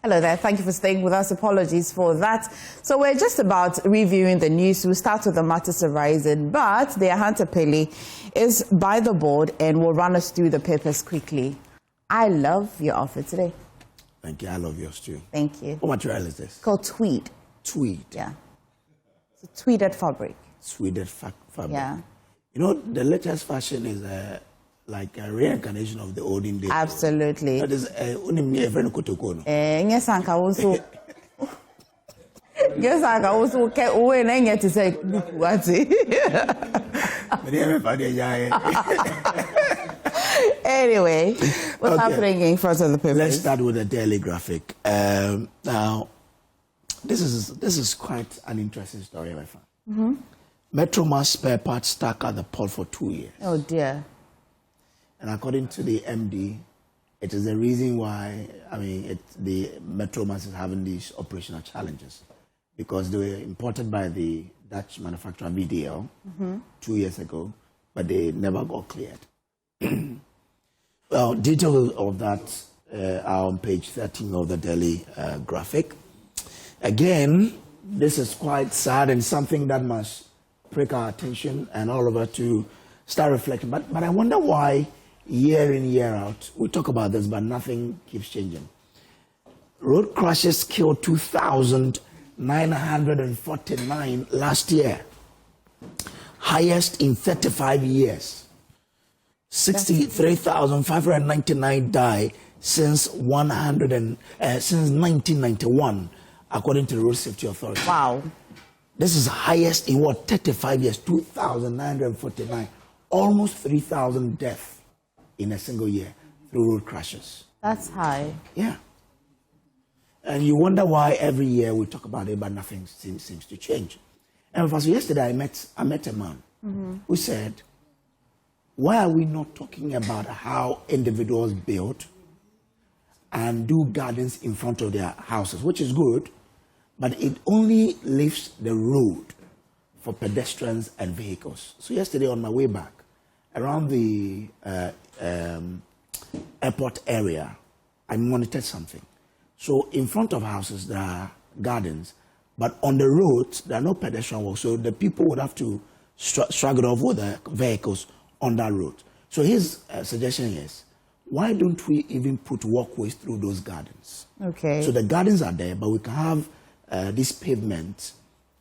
Hello there. Thank you for staying with us. Apologies for that. So we're just about reviewing the news. We'll start with the matters arising, but the Hunter Pele is by the board and will run us through the papers quickly. I love your outfit today. Thank you. I love yours too. Thank you. What material is this? It's called tweed. Tweed? Yeah. It's a tweeded fabric. Tweeded fabric. Yeah. You know, the latest fashion is like a reincarnation of the olden days. Absolutely. That is only me, a friend Kotokono. Yes, I also. Yes, I also get away and get to say, what's it? Anyway, what's happening in front of the papers? Let's start with the Daily Graphic. Now, this is quite an interesting story, my friend. Metromass spare parts stuck at the port for 2 years. Oh dear. And according to the MD, it is the reason why, the Metromass is having these operational challenges, because they were imported by the Dutch manufacturer VDL 2 years ago, but they never got cleared. Well, details of that are on page 13 of the Daily Graphic. Again, this is quite sad and something that must prick our attention and all of us to start reflecting. But I wonder why year in, year out, we talk about this, but nothing keeps changing. Road crashes killed 2,949 last year. Highest in 35 years. 63,599 died since 1991, according to the Road Safety Authority. Wow. This is the highest in 35 years, 2,949. Almost 3,000 deaths in a single year through road crashes. That's high. Yeah. And you wonder why every year we talk about it, but nothing seems to change. And so yesterday I met a man who said, why are we not talking about how individuals build and do gardens in front of their houses, which is good, but it only leaves the road for pedestrians and vehicles. So yesterday on my way back, around the airport area, I monitored something. So in front of houses, there are gardens, but on the roads, there are no pedestrian walks. So the people would have to struggle off with the vehicles on that road. So his suggestion is, why don't we even put walkways through those gardens? Okay. So the gardens are there, but we can have this pavement,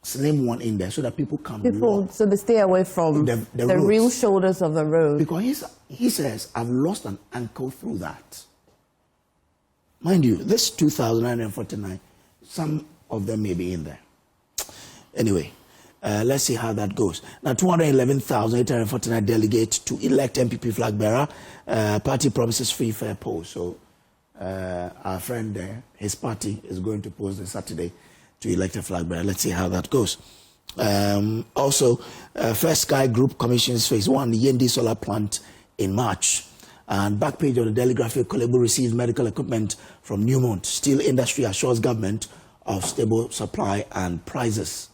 slim one in there, so that people can walk. So they stay away from the real shoulders of the road. Because he says, I've lost an ankle through that. Mind you, this 2,949, some of them may be in there. Anyway, let's see how that goes. Now, 211,849 delegates to elect MPP flag bearer. Party promises free, fair polls. So our friend there, his party is going to post this Saturday to elect a flag bearer. Let's see how that goes. Also, First Sky Group commissions phase 1, the Yendi solar plant in March. And back page of the Daily Graphic, Kolebu receives medical equipment from Newmont. Steel industry assures government of stable supply and prices.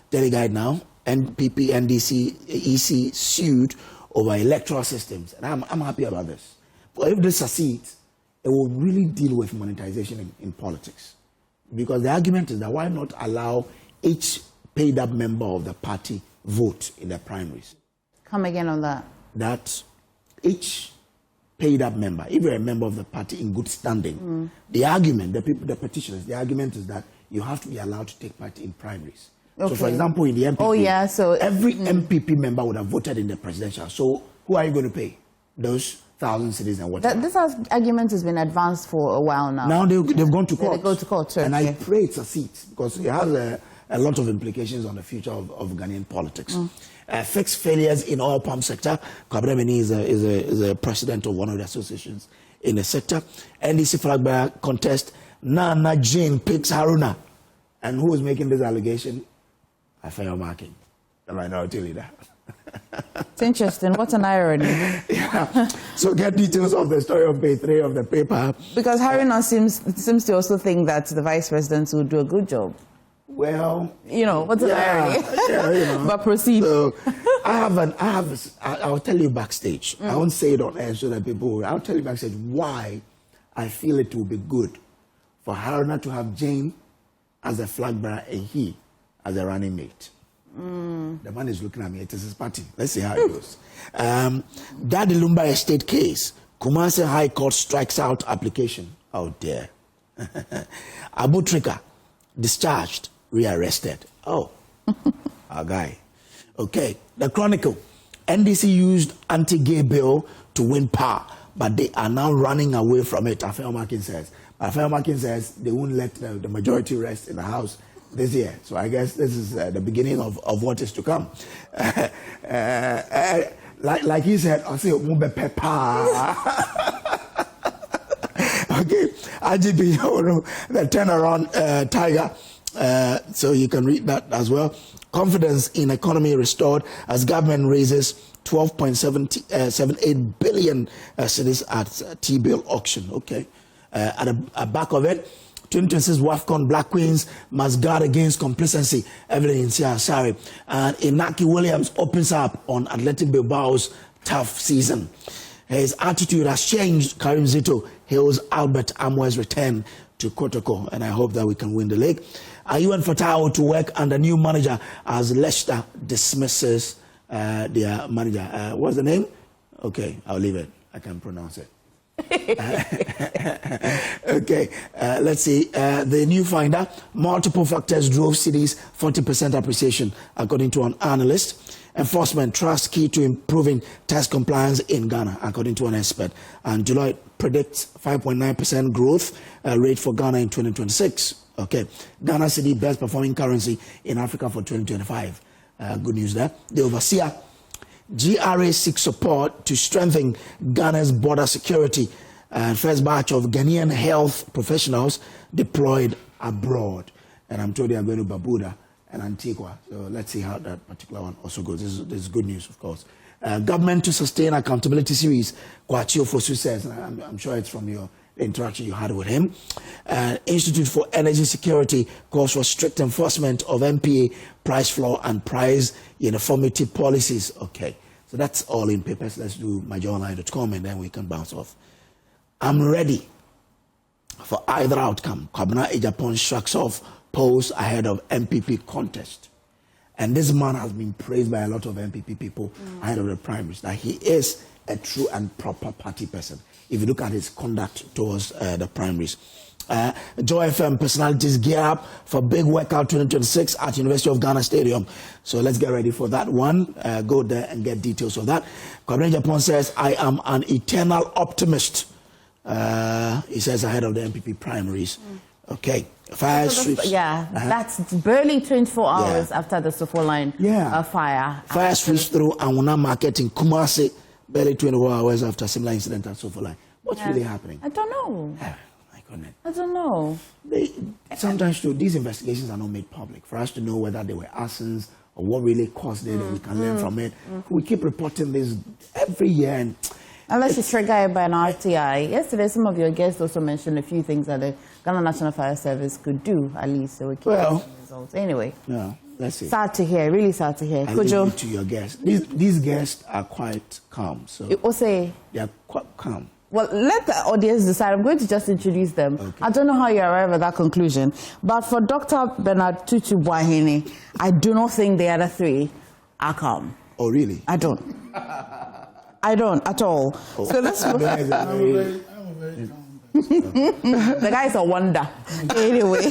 Daily Guide now, NPP, NDC, EC sued over electoral systems. And I'm happy about this. But if this succeeds, it will really deal with monetization in politics. Because the argument is that why not allow each paid up member of the party vote in the primaries? Come again on that. That each paid up member, if you're a member of the party in good standing, the argument, the petitioners, the argument is that you have to be allowed to take part in primaries. Okay. So, for example, in the MPP, so every MPP member would have voted in the presidential. So, who are you going to pay? Those 1,000 cities and whatever. This argument has been advanced for a while now. Now they've gone to court. They go to court, sir. And I pray it succeeds, because it has a lot of implications on the future of Ghanaian politics. Fixed failures in oil palm sector. Kwabremeni is a president of one of the associations in the sector. NDC flag bearer contest. Nana Jane picks Haruna. And who is making this allegation? Affair marking, the minority leader. It's interesting. What an irony. Yeah. So get details of the story on page 3 of the paper. Because Haruna seems to also think that the vice president will do a good job. Well, what's an irony? Yeah, But proceed. So I'll tell you backstage. I won't say it on air so that people will. I'll tell you backstage why I feel it will be good for Haruna to have Jane as a flag bearer and he as a running mate. The man is looking at me. It is his party. Let's see how it goes. Daddy Lumba estate case. Kumasi High Court strikes out application. Oh dear. Abu Trika discharged, rearrested. Oh, our guy. Okay. The Chronicle. NDC used anti-gay bill to win power, but they are now running away from it. Afeo Makin says. Afeo Makin says they won't let the majority rest in the House this year. So I guess this is the beginning of what is to come. Like he said, I'll say Mube Pepa. Okay, IGP, the turnaround tiger. So you can read that as well. Confidence in economy restored as government raises 12.78 billion cedis at T-bill auction. Okay, at the back of it, 2026 WAFCON Black Queens must guard against complacency. Evelyn Sorry. And Inaki Williams opens up on Athletic Bilbao's tough season. His attitude has changed. Karim Zito hails Albert Amwe's return to Kotoko, and I hope that we can win the league. UN Fatao to work under new manager as Leicester dismisses their manager. What's the name? Okay, I'll leave it. I can't pronounce it. Okay, let's see. The new finder, multiple factors drove cities 40% appreciation, according to an analyst. Enforcement trust key to improving tax compliance in Ghana, according to an expert. And Deloitte predicts 5.9% growth rate for Ghana in 2026. Okay, Ghana city best performing currency in Africa for 2025. Good news there. The overseer, GRA seeks support to strengthen Ghana's border security. First batch of Ghanaian health professionals deployed abroad. And I'm told they are going to Barbuda and Antigua. So let's see how that particular one also goes. This is good news, of course. Government to sustain accountability series. Kwachio Fosu says, and I'm sure it's from your interaction you had with him. Institute for Energy Security calls for strict enforcement of MPA price floor and price uniformity policies. Okay, so that's all in papers. Let's do myjoyonline.com and then we can bounce off. I'm ready for either outcome. Kwabena Ejapon shrugs off polls ahead of MPP contest. And this man has been praised by a lot of MPP people ahead of the primaries, that he is a true and proper party person, if you look at his conduct towards the primaries. Joy FM personalities gear up for big workout 2026 at University of Ghana Stadium. So let's get ready for that one. Go there and get details of that. Kwabena Ejapon says, I am an eternal optimist. He says ahead of the MPP primaries. Okay. Fire sweeps. Yeah, that's barely 24 hours after the Sofo line fire. Fire sweeps through Anwuna Market in Kumasi, barely 24 hours after similar incident at Sofo line. What's really happening? I don't know. My goodness. I don't know. Sometimes too, these investigations are not made public for us to know whether they were arsons or what really caused it, and we can learn from it. We keep reporting this every year. And unless it's triggered by an RTI. Yesterday, some of your guests also mentioned a few things that the Ghana National Fire Service could do, at least, so we keep the results. Anyway, let's see. Sad to hear, really sad to hear. I leave it to your guests. These guests are quite calm. So they are quite calm. Well, let the audience decide. I'm going to just introduce them. Okay. I don't know how you arrive at that conclusion, but for Dr. Bernard Tutu Boahene, I do not think the other three are calm. Oh, really? I don't. I don't at all. Oh. So let's move. I'm a very calm. The guy's a wonder. Anyway,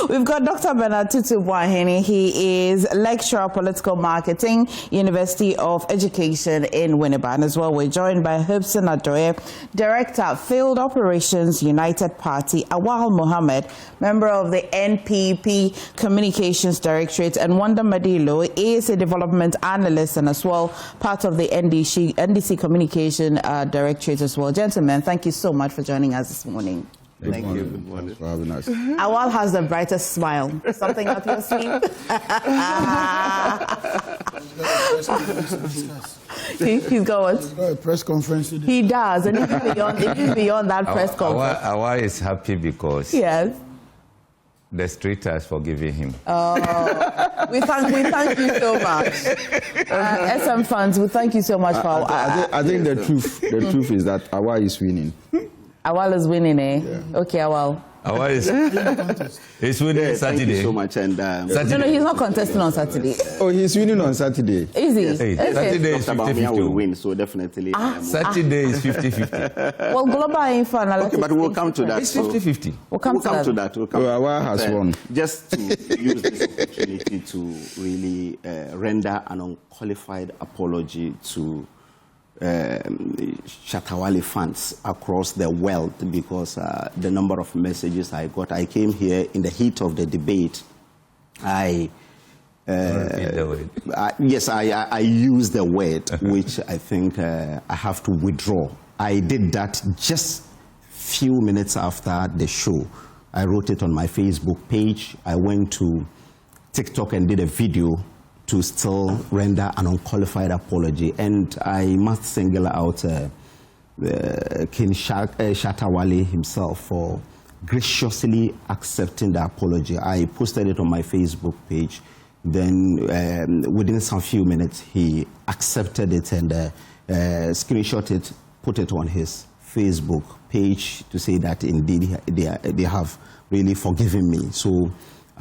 we've got Dr. Bernard Tutu Boahene. He is lecturer of political marketing, University of Education in Winneba. And as well, we're joined by Hopeson Adorye, Director, Field Operations, United Party, Awal Mohammed, member of the NPP Communications Directorate, and Wanda Madilo is a development analyst and as well part of the NDC Communication Directorate as well. Gentlemen, thank you so much for joining us this morning. Thank you. Good morning for having us. Awal has the brightest smile. Something up your sleeve? He's got what? He's got a press conference today. He does, and even beyond that press conference. Awal is happy because the street has forgiven him. Oh, we thank you so much. SM fans, we thank you so much for I think the truth is that Awal is winning. Awal is winning, eh? Yeah. Okay, Awal. Awal is winning Saturday. Thank you so much. And no, he's not contesting on Saturday. Oh, he's winning on Saturday. Is he? Yes. Okay. Saturday is 50-50. will win, so definitely. Saturday is 50-50. Well, global info analytics. Okay, but we'll come to that. It's 50-50. We'll come to that. Awal has won. Just to use this opportunity to really render an unqualified apology to Shatawale fans across the world, because the number of messages I got. I came here in the heat of the debate. I used the word which I think I have to withdraw. I did that just few minutes after the show. I wrote it on my Facebook page. I went to TikTok and did a video to still render an unqualified apology. And I must single out King Shatawale himself for graciously accepting the apology. I posted it on my Facebook page. Then within some few minutes, he accepted it and screenshot it, put it on his Facebook page to say that indeed they have really forgiven me. So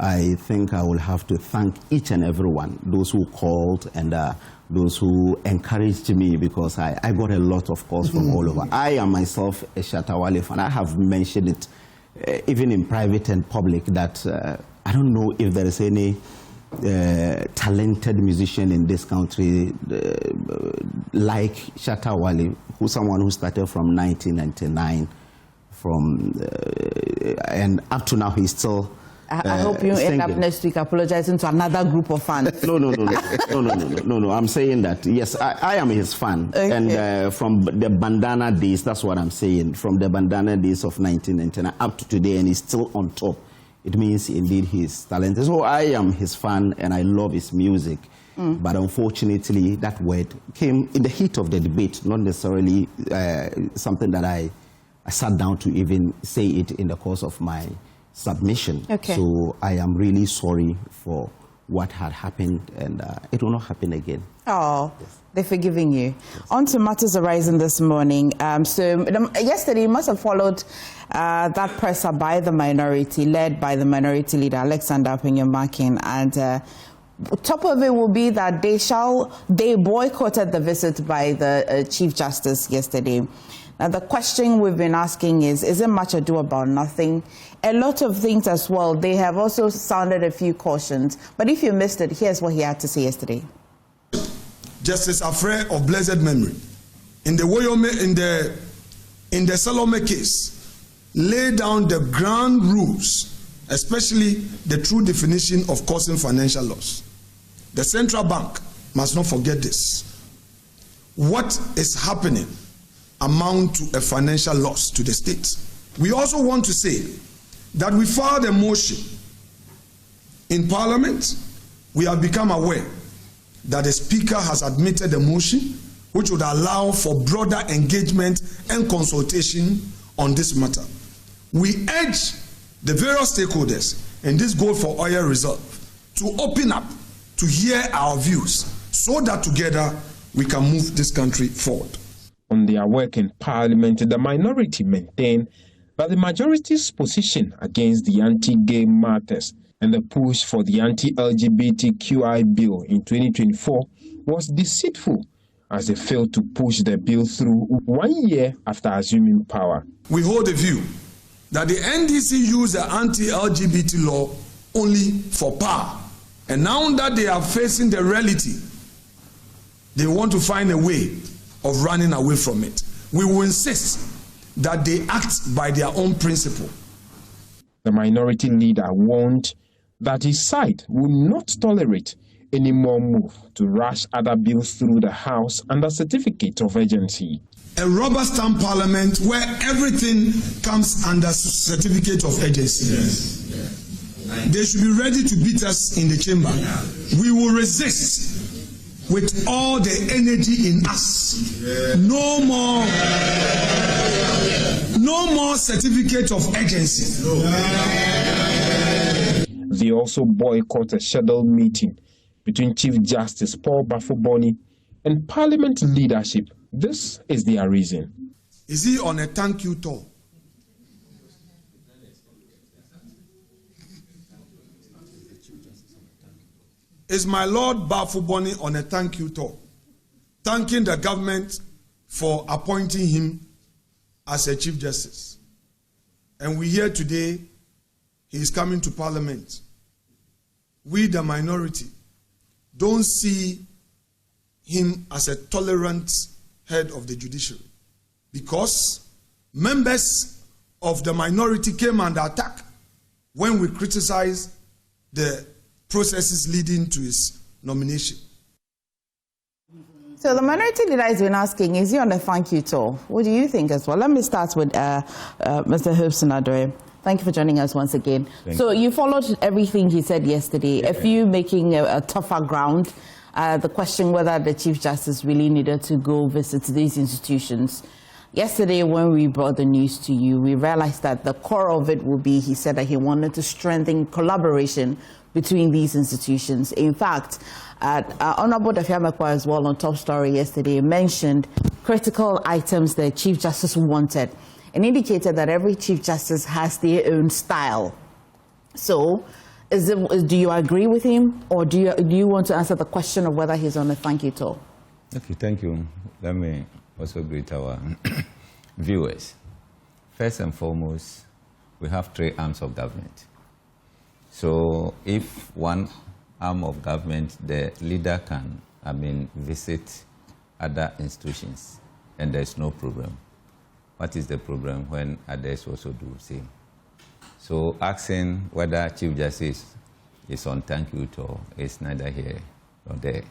I think I will have to thank each and every one, those who called and those who encouraged me, because I got a lot of calls from all over. I am myself a Shatawale fan. I have mentioned it even in private and public that I don't know if there is any talented musician in this country like Shatawale, someone who started from 1999 and up to now he's still I hope you end up next week apologizing to another group of fans. No. I'm saying that, yes, I am his fan. Okay. And from the bandana days, that's what I'm saying. From the bandana days of 1999 up to today, and he's still on top. It means indeed he's talented. So I am his fan and I love his music. But unfortunately, that word came in the heat of the debate, not necessarily something that I sat down to even say it in the course of my submission. Okay. So I am really sorry for what had happened, and it will not happen again. Oh, yes. They're forgiving you. Yes. On to matters arising this morning. Yesterday you must have followed that presser by the minority, led by the minority leader Alexander Appiah-Markin, and top of it will be that they boycotted the visit by the Chief Justice yesterday. Now, the question we've been asking is it much ado about nothing? A lot of things as well. They have also sounded a few cautions. But if you missed it, here's what he had to say yesterday. Justice Afre of blessed memory, in the Salome case, lay down the ground rules, especially the true definition of causing financial loss. The central bank must not forget this. What is happening amount to a financial loss to the state. We also want to say that we filed a motion in Parliament. We have become aware that the Speaker has admitted the motion, which would allow for broader engagement and consultation on this matter. We urge the various stakeholders in this Gold for Oil Reserve to open up to hear our views so that together we can move this country forward. On their work in Parliament, the minority maintained that the majority's position against the anti-gay matters and the push for the anti-LGBTQI bill in 2024 was deceitful, as they failed to push the bill through 1 year after assuming power. We hold the view that the NDC used the anti-LGBT law only for power. And now that they are facing the reality, they want to find a way of running away from it. We will insist that they act by their own principle. The minority leader warned that his side will not tolerate any more move to rush other bills through the House under certificate of urgency. A rubber stamp parliament where everything comes under certificate of urgency. Yes. They should be ready to beat us in the chamber. We will resist with all the energy in us. No more certificate of urgency. They also boycott a scheduled meeting between Chief Justice Paul Bafo-Boni and Parliament leadership. This is their reason. Is he on a thank you tour? is my Lord Bafuboni on a thank you tour, thanking the government for appointing him as a Chief Justice. And we hear today he is coming to Parliament. We, the minority, don't see him as a tolerant head of the judiciary, because members of the minority came under attack when we criticized the processes leading to his nomination. So the minority leader has been asking, is he on a thank you tour? What do you think as well? Let me start with Mr. Hopeson Adorye. Thank you for joining us once again. So you followed everything he said yesterday, a few making a tougher ground, the question whether the Chief Justice really needed to go visit these institutions. Yesterday, when we brought the news to you, we realized that the core of it would be, he said that he wanted to strengthen collaboration between these institutions. In fact, Honorable Dafiamekwa as well on Top Story yesterday mentioned critical items the Chief Justice wanted and indicated that every Chief Justice has their own style. So, do you agree with him, or do you want to answer the question of whether he's on a thank you tour? Okay, thank you. Let me also greet our viewers. First and foremost, we have three arms of government. So if one arm of government, the leader can, visit other institutions, and there's no problem. What is the problem when others also do the same? So asking whether Chief Justice is on thank you tour is neither here nor there.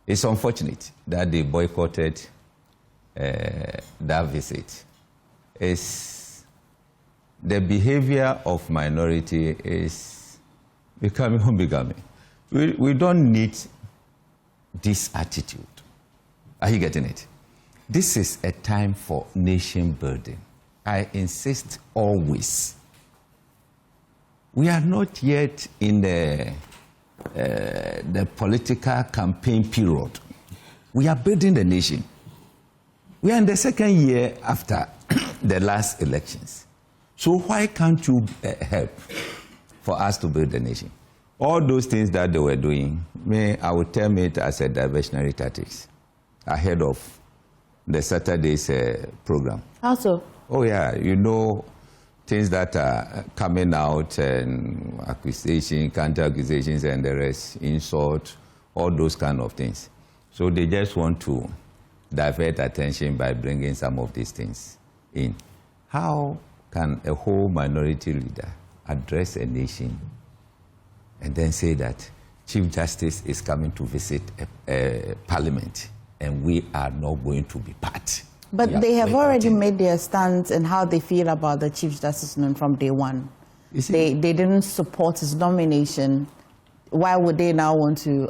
It's unfortunate that they boycotted that visit. The behavior of minority is becoming. We don't need this attitude. Are you getting it? This is a time for nation building. I insist always. We are not yet in the political campaign period. We are building the nation. We are in the second year after the last elections. So why can't you help for us to build the nation? All those things that they were doing, I would term it as a diversionary tactics ahead of the Saturday's program. How so? Oh yeah, things that are coming out, and accusation, counter-accusations, and the rest, insult, all those kind of things. So they just want to divert attention by bringing some of these things in. How can a whole minority leader address a nation and then say that Chief Justice is coming to visit a parliament and we are not going to be part? But they have already made their stance and how they feel about the Chief Justice from day one. They didn't support his nomination. Why would they now want to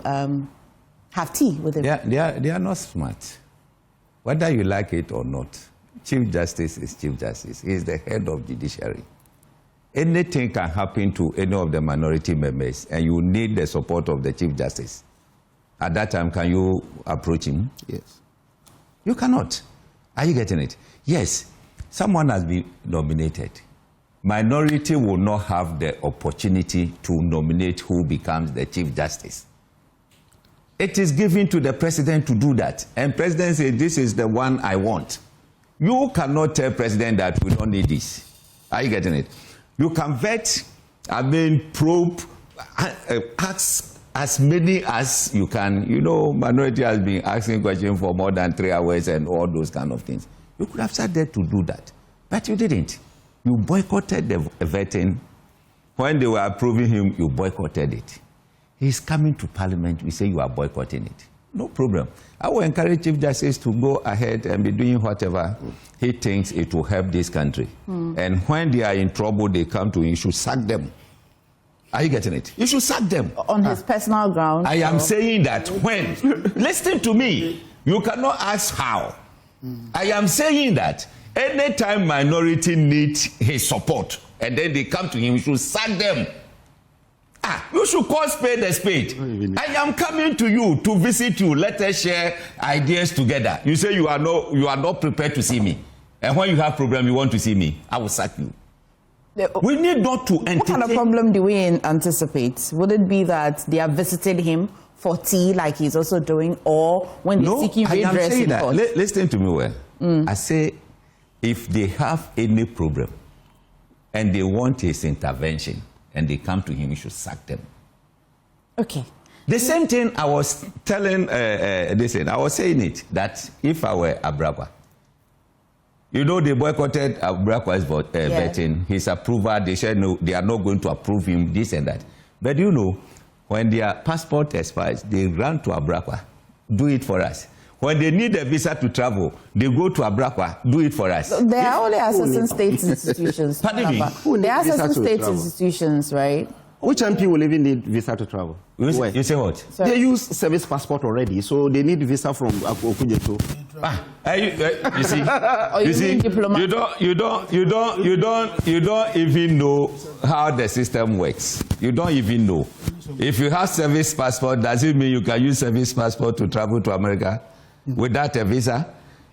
have tea with him? They are not smart. Whether you like it or not, Chief Justice is Chief Justice. He is the head of Judiciary. Anything can happen to any of the minority members, and you need the support of the Chief Justice. At that time, can you approach him? Yes. You cannot. Are you getting it? Yes. Someone has been nominated. Minority will not have the opportunity to nominate who becomes the Chief Justice. It is given to the president to do that. And president says, this is the one I want. You cannot tell president that we don't need this. Are you getting it? You can vet, probe, ask as many as you can. Minority has been asking questions for more than 3 hours and all those kind of things. You could have sat there to do that, but you didn't. You boycotted the vetting. When they were approving him, you boycotted it. He's coming to Parliament, we say you are boycotting it. No problem. I will encourage Chief Justice to go ahead and be doing whatever he thinks it will help this country. And when they are in trouble, they come to him, you should sack them. Are you getting it? You should sack them. On his personal ground. I am saying that when, listen to me, you cannot ask how. I am saying that anytime minority needs his support, and then they come to him, you should sack them. You should call spade a spade. I am coming to you to visit you. Let us share ideas together. You say you are not prepared to see me. And when you have problem, you want to see me. I will sack you. We need not to entertain. What kind of problem do we anticipate? Would it be that they are visiting him for tea, like he's also doing, or when they're seeking redress in court? Listen to me well. I say, if they have any problem and they want his intervention and they come to him, he should sack them. Okay. The same thing I was telling, I was saying it, that if I were Abrakwa, you know, they boycotted Abrakwa's vetting, his approval. They said no, they are not going to approve him, this and that. But you know, when their passport expires, they run to Abrakwa, do it for us. When they need a visa to travel, they go to Abrakwa, do it for us. So they are only assistant state institutions. Pardon me? They are assistant state institutions, right? Which MP will even need visa to travel? You say what? Sorry. They use service passport already, so they need visa from Okujeto. You see, you don't even know how the system works. You don't even know. If you have service passport, does it mean you can use service passport to travel to America without a visa?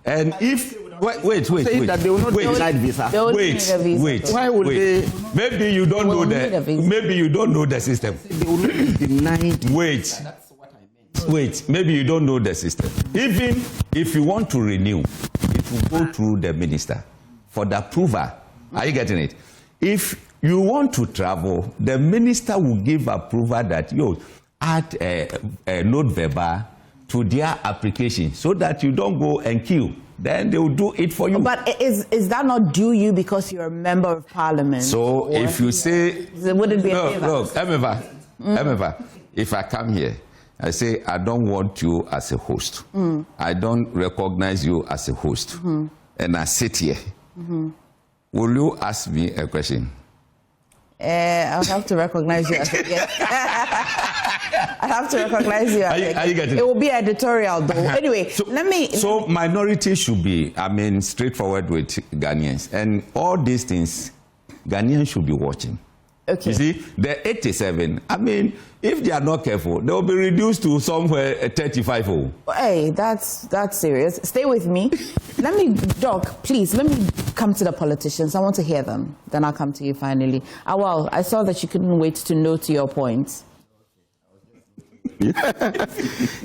And if wait. That they will not deny visa. Wait. Why would they? Maybe you don't know Maybe you don't know the system. They will not be denied. Wait. Maybe you don't know the system. Even if you want to renew, it will go through the minister for the approval. Are you getting it? If you want to travel, the minister will give approval that you add a note verbal to their application so that you don't go and queue. Then they will do it for you. But is that not due you because you're a member of parliament? So if you say... Would it be a favor? Look, Emeva, if I come here, I say, I don't want you as a host. I don't recognize you as a host. And I sit here. Will you ask me a question? I'll have to recognize you as a guest. I have to recognize you. Are you getting it? It will be editorial, though. Anyway, let me... So minority should be, straightforward with Ghanaians. And all these things, Ghanaians should be watching. Okay. You see, the 87, if they are not careful, they will be reduced to somewhere 35. Hey, that's serious. Stay with me. Doc, please, let me come to the politicians. I want to hear them. Then I'll come to you finally. Well, I saw that you couldn't wait to note your points.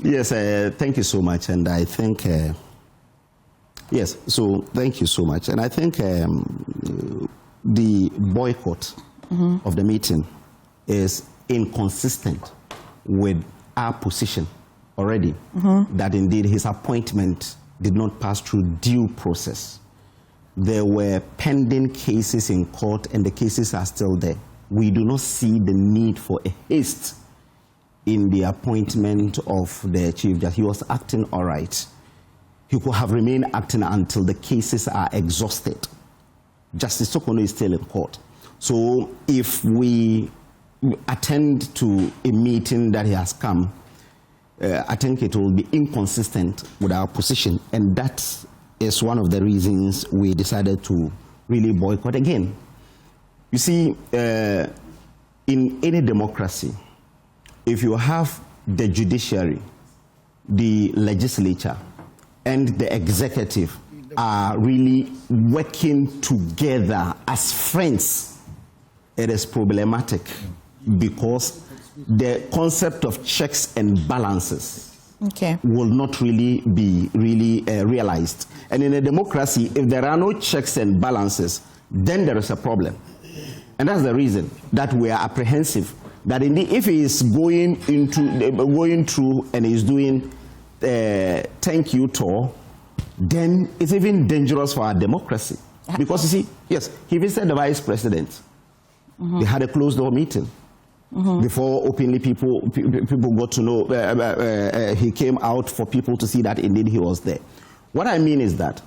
Yes, thank you so much. And I think, thank you so much. And I think the boycott of the meeting is inconsistent with our position already, that indeed his appointment did not pass through due process. There were pending cases in court and the cases are still there. We do not see the need for a haste in the appointment of the Chief Justice. He was acting all right. He could have remained acting until the cases are exhausted. Justice Sokono is still in court. So if we attend to a meeting that he has come, I think it will be inconsistent with our position. And that is one of the reasons we decided to really boycott again. You see, in any democracy, if you have the judiciary, the legislature, and the executive are really working together as friends, it is problematic because the concept of checks and balances will not really be realized. And in a democracy, if there are no checks and balances, then there is a problem. And that's the reason that we are apprehensive that indeed if he is going through and is doing thank you tour, then it's even dangerous for our democracy. Because you see, yes, he visited the vice president. They had a closed door meeting. Before openly people got to know, he came out for people to see that indeed he was there. What I mean is that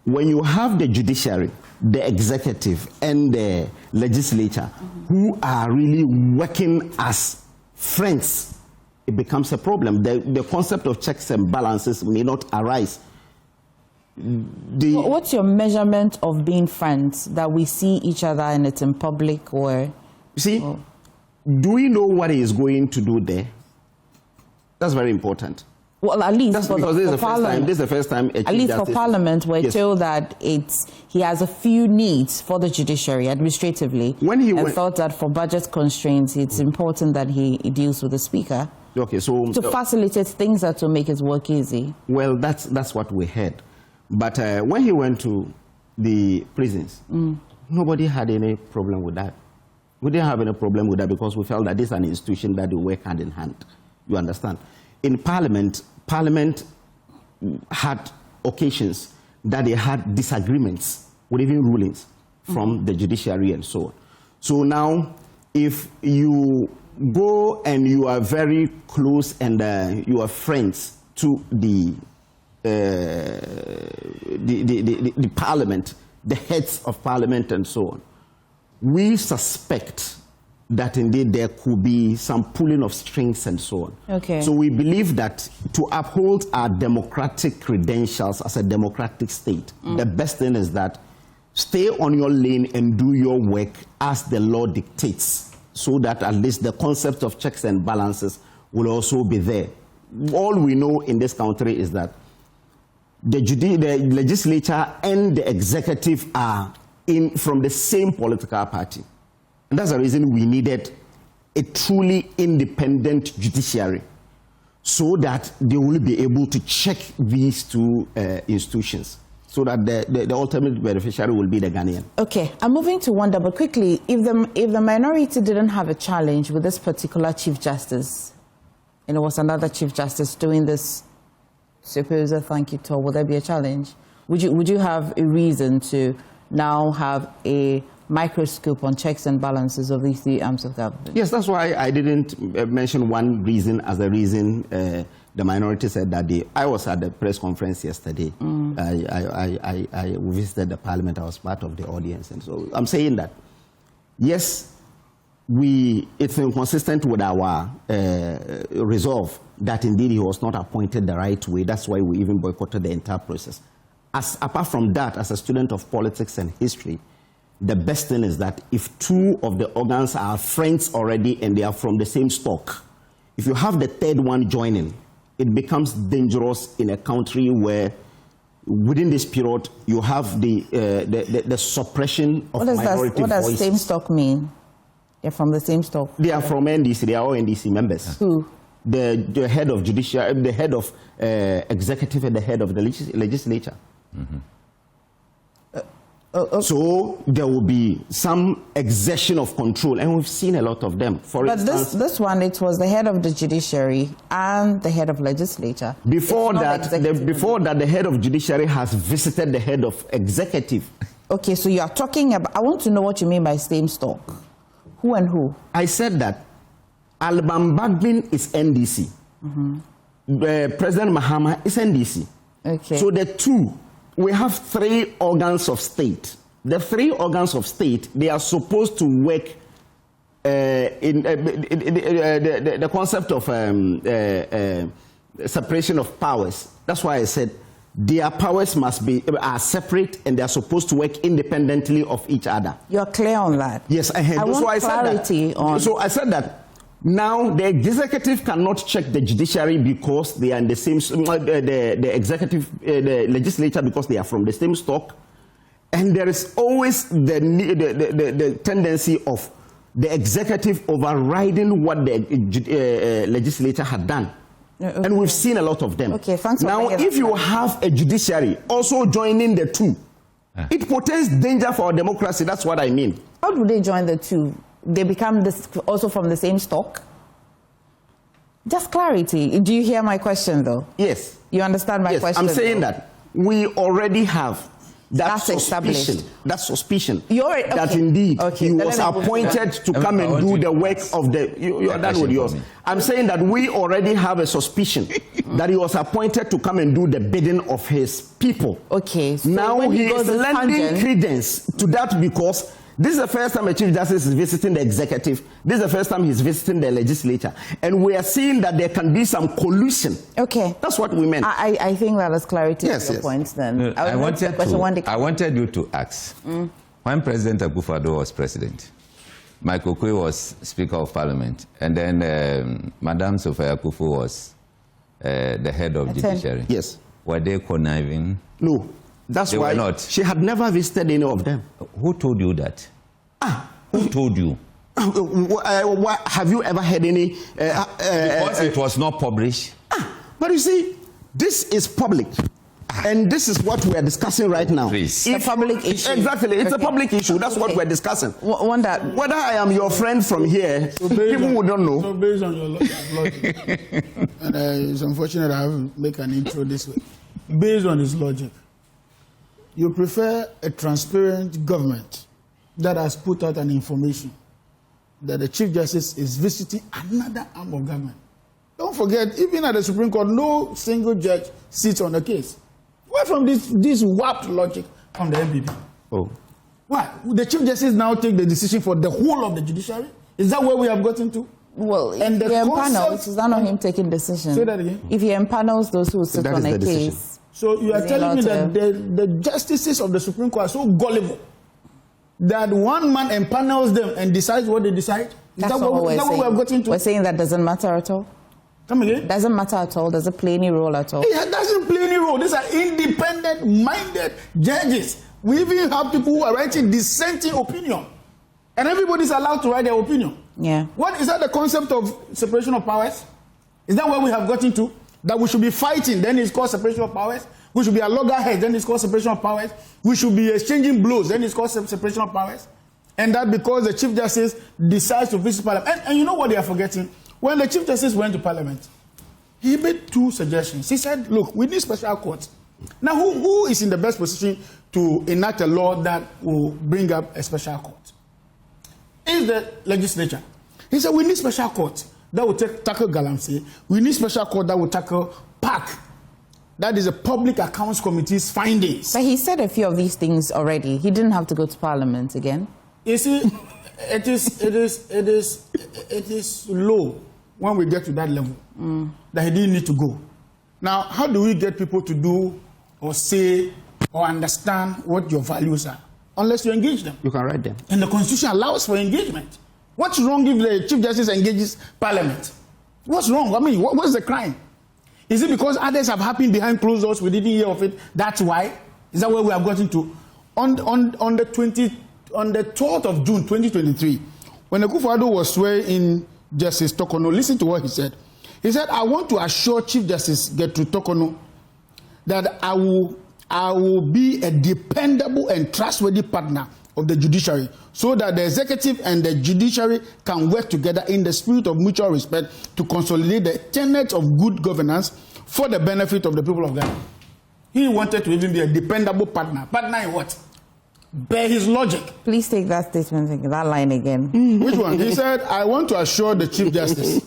when you have the judiciary, the executive, and the legislature who are really working as friends, it becomes a problem. The concept of checks and balances may not arise. What's your measurement of being friends? That we see each other and it's in public, or... You see, do we know what he is going to do there? That's very important. Well, at least That's for because this is the first time. At least for Parliament, we're told that he has a few needs for the judiciary administratively. And thought that for budget constraints, it's important that he deals with the Speaker. Okay, so to facilitate things that will make his work easy. Well, that's what we heard. But when he went to the prisons, nobody had any problem with that. We didn't have any problem with that because we felt that this is an institution that they work hand in hand. You understand? In Parliament had occasions that they had disagreements with even rulings from the judiciary and so on. So now, if you go and you are very close and you are friends to the Parliament, the heads of Parliament and so on, we suspect that indeed there could be some pulling of strings and so on. Okay. So we believe that to uphold our democratic credentials as a democratic state, the best thing is that stay on your lane and do your work as the law dictates, so that at least the concept of checks and balances will also be there. All we know in this country is that the legislature and the executive are from the same political party. And that's the reason we needed a truly independent judiciary, so that they will be able to check these two institutions, so that the ultimate beneficiary will be the Ghanaian. Okay, I'm moving to wonder, but quickly, if the minority didn't have a challenge with this particular Chief Justice, and it was another Chief Justice doing this supposed thank you tour, would there be a challenge? Would you have a reason to now have a microscope on checks and balances of these three arms of government? Yes, that's why I didn't mention one reason as the reason the minority said that day. I was at the press conference yesterday. I visited the Parliament. I was part of the audience. And so I'm saying that, yes, it's inconsistent with our resolve that indeed he was not appointed the right way. That's why we even boycotted the entire process. Apart from that, as a student of politics and history, the best thing is that if two of the organs are friends already and they are from the same stock, if you have the third one joining, it becomes dangerous in a country where within this period you have the suppression of minority voices. What does same stock mean? They're from the same stock? They are from NDC. They are all NDC members. Who? The head of judiciary, the head of executive, and the head of the legislature. So there will be some exertion of control, and we've seen a lot of them. For instance, this one, it was the head of the judiciary and the head of legislature. Before that, the head of judiciary has visited the head of executive. Okay, so you are talking about, I want to know what you mean by same stock. Who and who? I said that Alban Bagbin is NDC. President Mahama is NDC. Okay. So the two, we have three organs of state. The three organs of state, they are supposed to work in the concept of separation of powers. That's why I said their powers are separate and they are supposed to work independently of each other. You're clear on that? Yes, I have. So I said that now the executive cannot check the judiciary because they are in the same, the executive, the legislature, because they are from the same stock. And there is always the tendency of the executive overriding what the legislature had done. Okay. And we've seen a lot of them. Okay, thanks for now, if you have a judiciary also joining the two, it portends danger for our democracy. That's what I mean. How do they join the two? They become also from the same stock? Just clarity. Do you hear my question, though? Yes. You understand my question? I'm saying that we already have that suspicion. That suspicion. Okay. That indeed he was appointed to come and do the work of the... You're done with yours. I'm saying that we already have a suspicion that he was appointed to come and do the bidding of his people. Okay. So now he is lending credence to that because this is the first time a Chief Justice is visiting the executive. This is the first time he's visiting the legislature. And we are seeing that there can be some collusion. Okay. That's what we meant. I think that is clarity to your points then. I wanted you to ask, when President Akufo-Addo was president, Michael Okoye was Speaker of Parliament, and then Madame Sophia Akufo was the head of Judiciary? Yes. Were they conniving? No. That's They why were not. she had never visited any of them. Who told you that? Who told you? Have you ever heard any? Because it was not published. But you see, this is public. And this is what we are discussing right now. Please. It's a public issue. Exactly. It's a public issue. That's what we're discussing. Whether I am your friend from here, people would not know. So based on your logic, and it's unfortunate I have to make an intro this way. Based on this logic, you prefer a transparent government that has put out an information that the Chief Justice is visiting another arm of government. Don't forget, even at the Supreme Court, no single judge sits on the case. Where from this warped logic from the MPP? Oh. Why? The Chief Justice now take the decision for the whole of the judiciary? Is that where we have gotten to? Well, if he empanels, is that not him taking decision? Say that again. If he empanels those who sit on a case. So you are telling me that the justices of the Supreme Court are so gullible that one man empanels them and decides what they decide? Is that what we have gotten to? We're saying that doesn't matter at all? Come again? Doesn't matter at all? Does it play any role at all? It doesn't play any role. These are independent-minded judges. We even have people who are writing dissenting opinion. And everybody's allowed to write their opinion. Yeah. What is that the concept of separation of powers? Is that where we have gotten to? That we should be fighting, then it's called separation of powers. We should be at loggerheads, then it's called separation of powers. We should be exchanging blows, then it's called separation of powers. And that because the Chief Justice decides to visit Parliament. And you know what they are forgetting? When the Chief Justice went to Parliament, he made two suggestions. He said, look, we need special courts. Now, who is in the best position to enact a law that will bring up a special court? Is the legislature. He said, we need special courts that will tackle galamsey. We need special court that will tackle PAC. That is the Public Accounts Committee's findings. But he said a few of these things already. He didn't have to go to Parliament again. You see, it is low when we get to that level that he didn't need to go. Now, how do we get people to do or say or understand what your values are? Unless you engage them. You can write them. And the Constitution allows for engagement. What's wrong if the Chief Justice engages Parliament? What's wrong? I mean, what's the crime? Is it because others have happened behind closed doors, we didn't hear of it? That's why? Is that where we have gotten to? On the 12th of June 2023, when Akufo-Addo was swearing in Justice Tokono, listen to what he said. He said, I want to assure Chief Justice Gertrude Tokono that I will be a dependable and trustworthy partner of the judiciary so that the executive and the judiciary can work together in the spirit of mutual respect to consolidate the tenets of good governance for the benefit of the people of Ghana. He wanted to even be a dependable partner. Partner in what? Bear his logic. Please take that statement, that line again. Which one? He said, I want to assure the Chief Justice,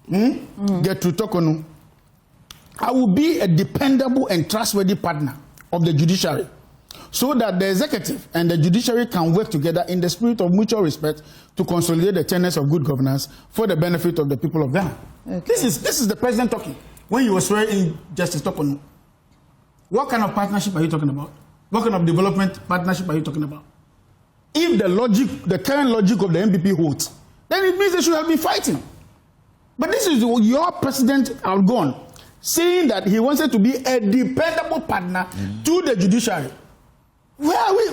Gertrude Tokono, I will be a dependable and trustworthy partner of the judiciary so that the executive and the judiciary can work together in the spirit of mutual respect to consolidate the tenets of good governance for the benefit of the people of Ghana. Okay. This is the president talking. When you were swearing in Justice Tokono, what kind of partnership are you talking about? What kind of development partnership are you talking about? If the current logic of the MPP holds, then it means they should have been fighting. But this is your president outgone, saying that he wanted to be a dependable partner to the judiciary. Where are we?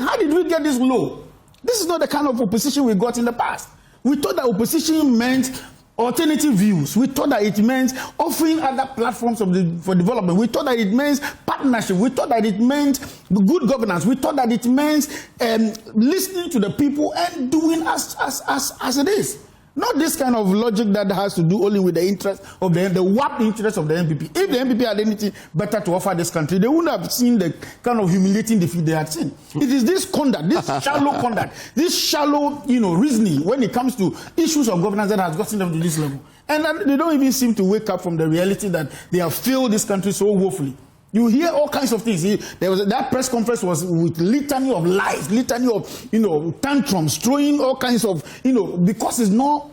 How did we get this low? This is not the kind of opposition we got in the past. We thought that opposition meant alternative views. We thought that it meant offering other platforms for development. We thought that it meant partnership. We thought that it meant good governance. We thought that it meant listening to the people and doing as it is. Not this kind of logic that has to do only with the interest of the warped interest of the MPP. If the MPP had anything better to offer this country, they wouldn't have seen the kind of humiliating defeat they had seen. It is this conduct, this shallow conduct, this shallow, reasoning when it comes to issues of governance that has gotten them to this level. And they don't even seem to wake up from the reality that they have failed this country so woefully. You hear all kinds of things. That press conference was with litany of lies, litany of tantrums, throwing all kinds of, because it's not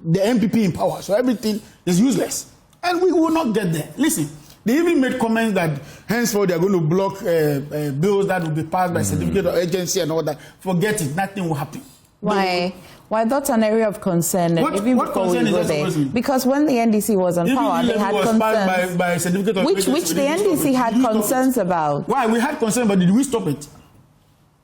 the MPP in power, so everything is useless. And we will not get there. Listen, they even made comments that henceforth they are going to block bills that will be passed by certificate of agency and all that. Forget it, nothing will happen. Why Well, that's an area of concern. What concern is that supposed to be? Because when the NDC was on power, they had concerns. By a certificate of which the NDC had concerns about. Why? We had concerns, but did we stop it?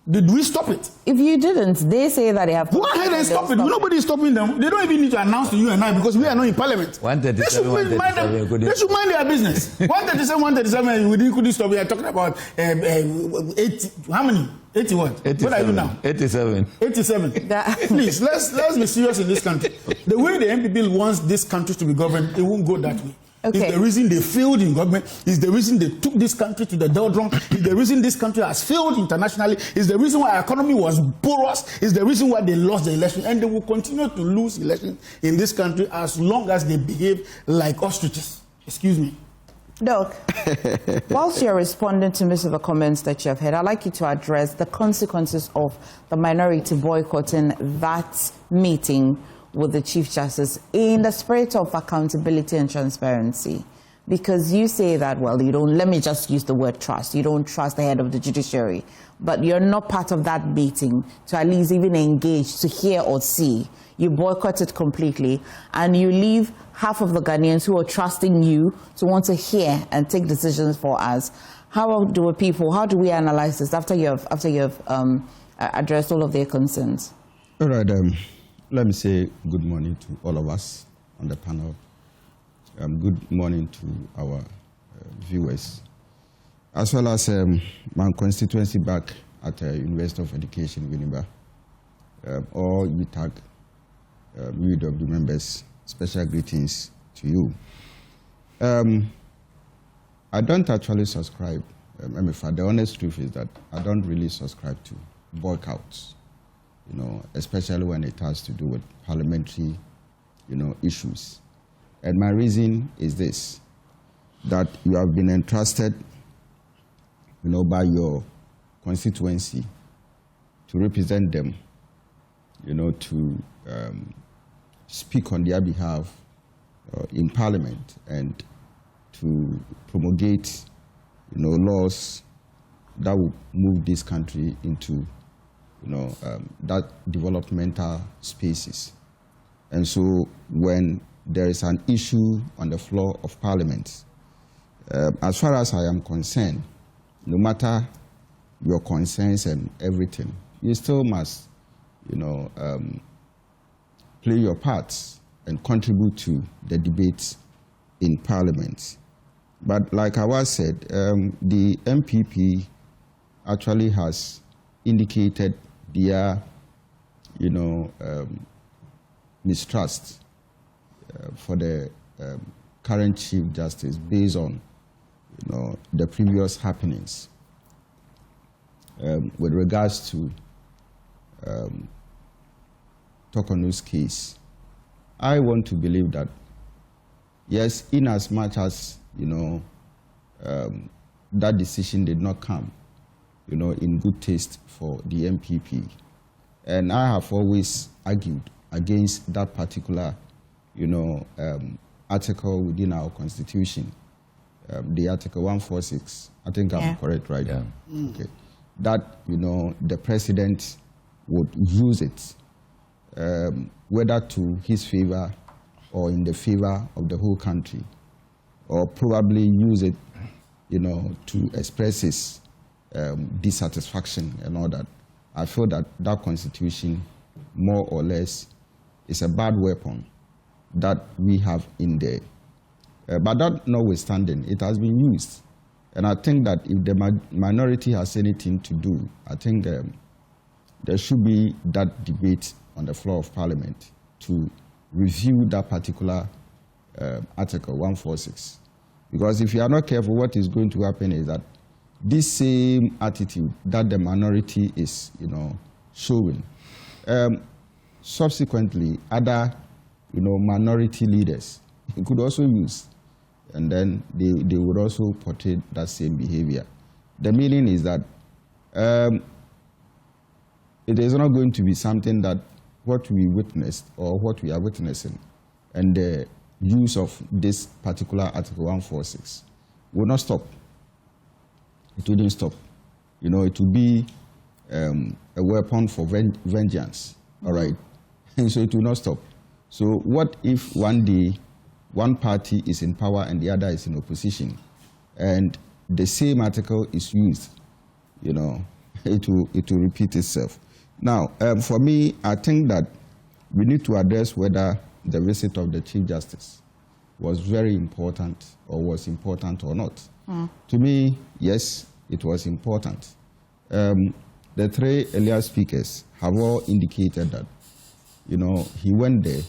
Did we stop it? If you didn't, they say that they have. Go ahead and stop it. Nobody is stopping them. They don't even need to announce to you and I because we are not in Parliament. 137, they should mind their business. 137, we couldn't stop. We are talking about 80. How many? 80 what? 87. What are you now? 87. 87. Please, let's be serious in this country. The way the MPP wants this country to be governed, it won't go that way. Okay. It's the reason they failed in government. It's the reason they took this country to the doldrums. It's the reason this country has failed internationally. It's the reason why our economy was porous. It's the reason why they lost the election. And they will continue to lose elections in this country as long as they behave like ostriches. Excuse me. Doc, whilst you're responding to most of the comments that you have heard, I'd like you to address the consequences of the minority boycotting that meeting with the Chief Justice in the spirit of accountability and transparency. Because you say that, well, you don't, let me just use the word trust. You don't trust the head of the judiciary, but you're not part of that meeting to at least even engage, to hear or see. You boycott it completely, and you leave half of the Ghanaians who are trusting you to want to hear and take decisions for us. How do we analyze this after you have addressed all of their concerns? All right. Let me say good morning to all of us on the panel. Good morning to our viewers, as well as my constituency back at the University of Education, Winneba. All UTAG, UW members, special greetings to you. I don't actually subscribe. The honest truth is that I don't really subscribe to boycotts. Especially when it has to do with parliamentary, issues. And my reason is this, that you have been entrusted, by your constituency to represent them, to speak on their behalf in Parliament and to promulgate, laws that will move this country into that developmental spaces. And so when there is an issue on the floor of Parliament, as far as I am concerned, no matter your concerns and everything, you still must, play your parts and contribute to the debates in Parliament. But like I was said, the MPP actually has indicated their, mistrust for the current Chief Justice based on, the previous happenings with regards to Tokonu's case. I want to believe that, yes, in as much as, that decision did not come, in good taste for the MPP. And I have always argued against that particular, article within our Constitution, the Article 146. I think I'm correct, right? Yeah. Okay. That, the president would use it, whether to his favor or in the favor of the whole country, or probably use it, to express his dissatisfaction and all that. I feel that that Constitution, more or less, is a bad weapon that we have in there. But that notwithstanding, it has been used. And I think that if the minority has anything to do, I think there should be that debate on the floor of Parliament to review that particular Article 146. Because if you are not careful, what is going to happen is that this same attitude that the minority is, showing, subsequently, other, minority leaders could also use, and then they would also portray that same behavior. The meaning is that it is not going to be something that what we witnessed or what we are witnessing and the use of this particular Article 146 will not stop. It wouldn't stop. It will be a weapon for vengeance, all right? And so it will not stop. So what if one day one party is in power and the other is in opposition, and the same article is used? You know, it will repeat itself. Now, for me, I think that we need to address whether the visit of the Chief Justice was very important or was important or not. To me, yes, it was important. The three earlier speakers have all indicated that, you know, he went there,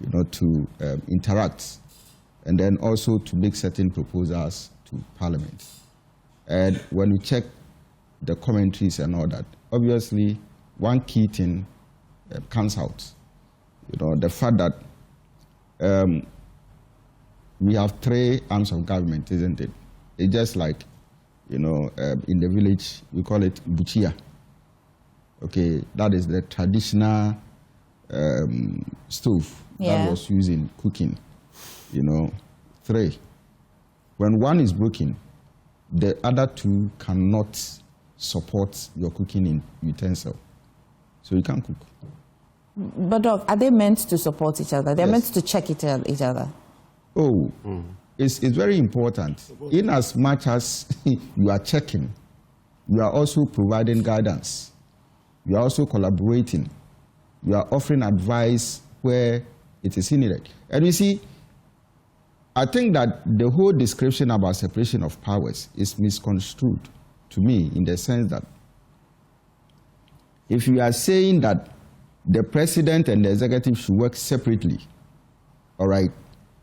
you know, to interact and then also to make certain proposals to Parliament. And when we check the commentaries and all that, obviously one key thing comes out. You know, the fact that we have three arms of government, isn't it? It's just like, you know, in the village, we call it buchia. Okay, that is the traditional stove that was used in cooking. You know, three. When one is broken, the other two cannot support your cooking utensil. So you can't cook. But Doc, are they meant to support each other? They're meant to check each other. Oh, it's very important. In as much as you are checking, you are also providing guidance. You are also collaborating. You are offering advice where it is needed. And you see, I think that the whole description about separation of powers is misconstrued to me, in the sense that if you are saying that the president and the executive should work separately, all right,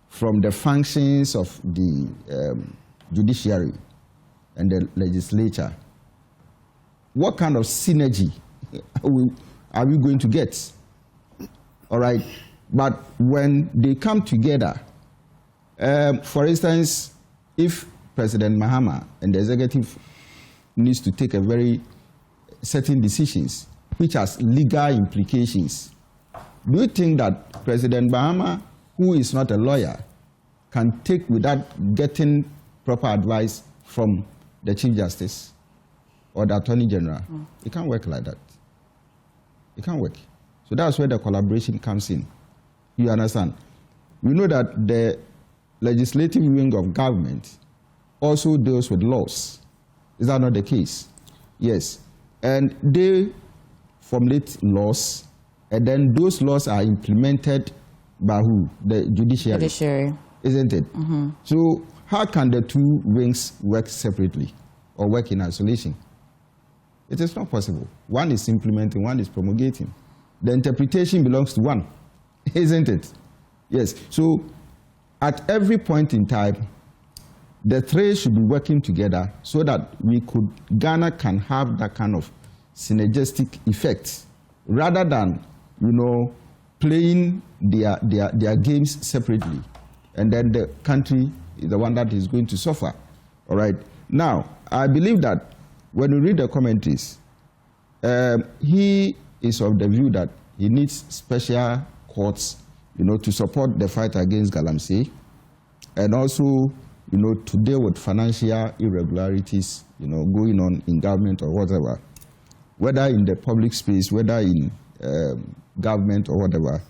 from the functions of the judiciary and the legislature, what kind of synergy are we going to get? All right, but when they come together, for instance, if President Mahama and the executive needs to take a very certain decisions which has legal implications, do you think that President Mahama, who is not a lawyer, can take without getting proper advice from the Chief Justice or the Attorney General? It can't work like that. It can't work. So that's where the collaboration comes in. You understand? We know that the legislative wing of government also deals with laws. Is that not the case? Yes. And they formulate laws, and then those laws are implemented by who? The judiciary. Judiciary. Isn't it? So how can the two wings work separately or work in isolation? It is not possible. One is implementing, one is promulgating. The interpretation belongs to one, isn't it? Yes. So at every point in time, the three should be working together so that Ghana can have that kind of synergistic effect, rather than, you know, playing their games separately, and then the country is the one that is going to suffer. All right. Now, I believe that when we read the commentaries, he is of the view that he needs special courts, you know, to support the fight against Galamsey, and also, you know, to deal with financial irregularities, you know, going on in government or whatever, whether in the public space, whether in government or whatever.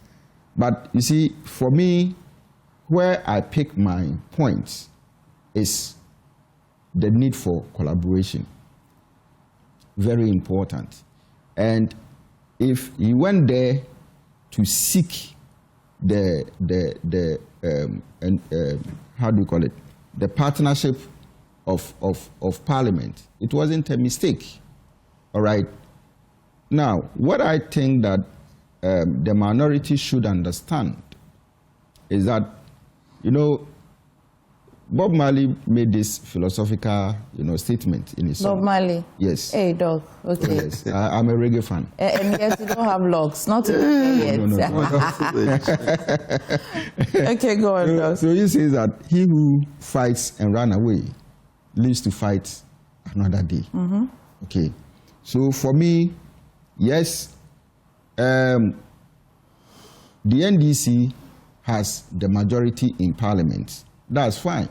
But you see, for me, where I pick my points is the need for collaboration. Very important. And if you went there to seek how do you call it? The partnership of Parliament, it wasn't a mistake. All right. Now, what I think that the minority should understand is that, you know, Bob Marley made this philosophical, you know, statement in his song. Bob Marley? Yes. Hey, dog. Okay. Yes, I'm a reggae fan. And yes, you don't have locks. Not yet. No. Okay, go on, dog. So he says that he who fights and runs away lives to fight another day. Okay. So for me, yes, the NDC has the majority in Parliament. That's fine.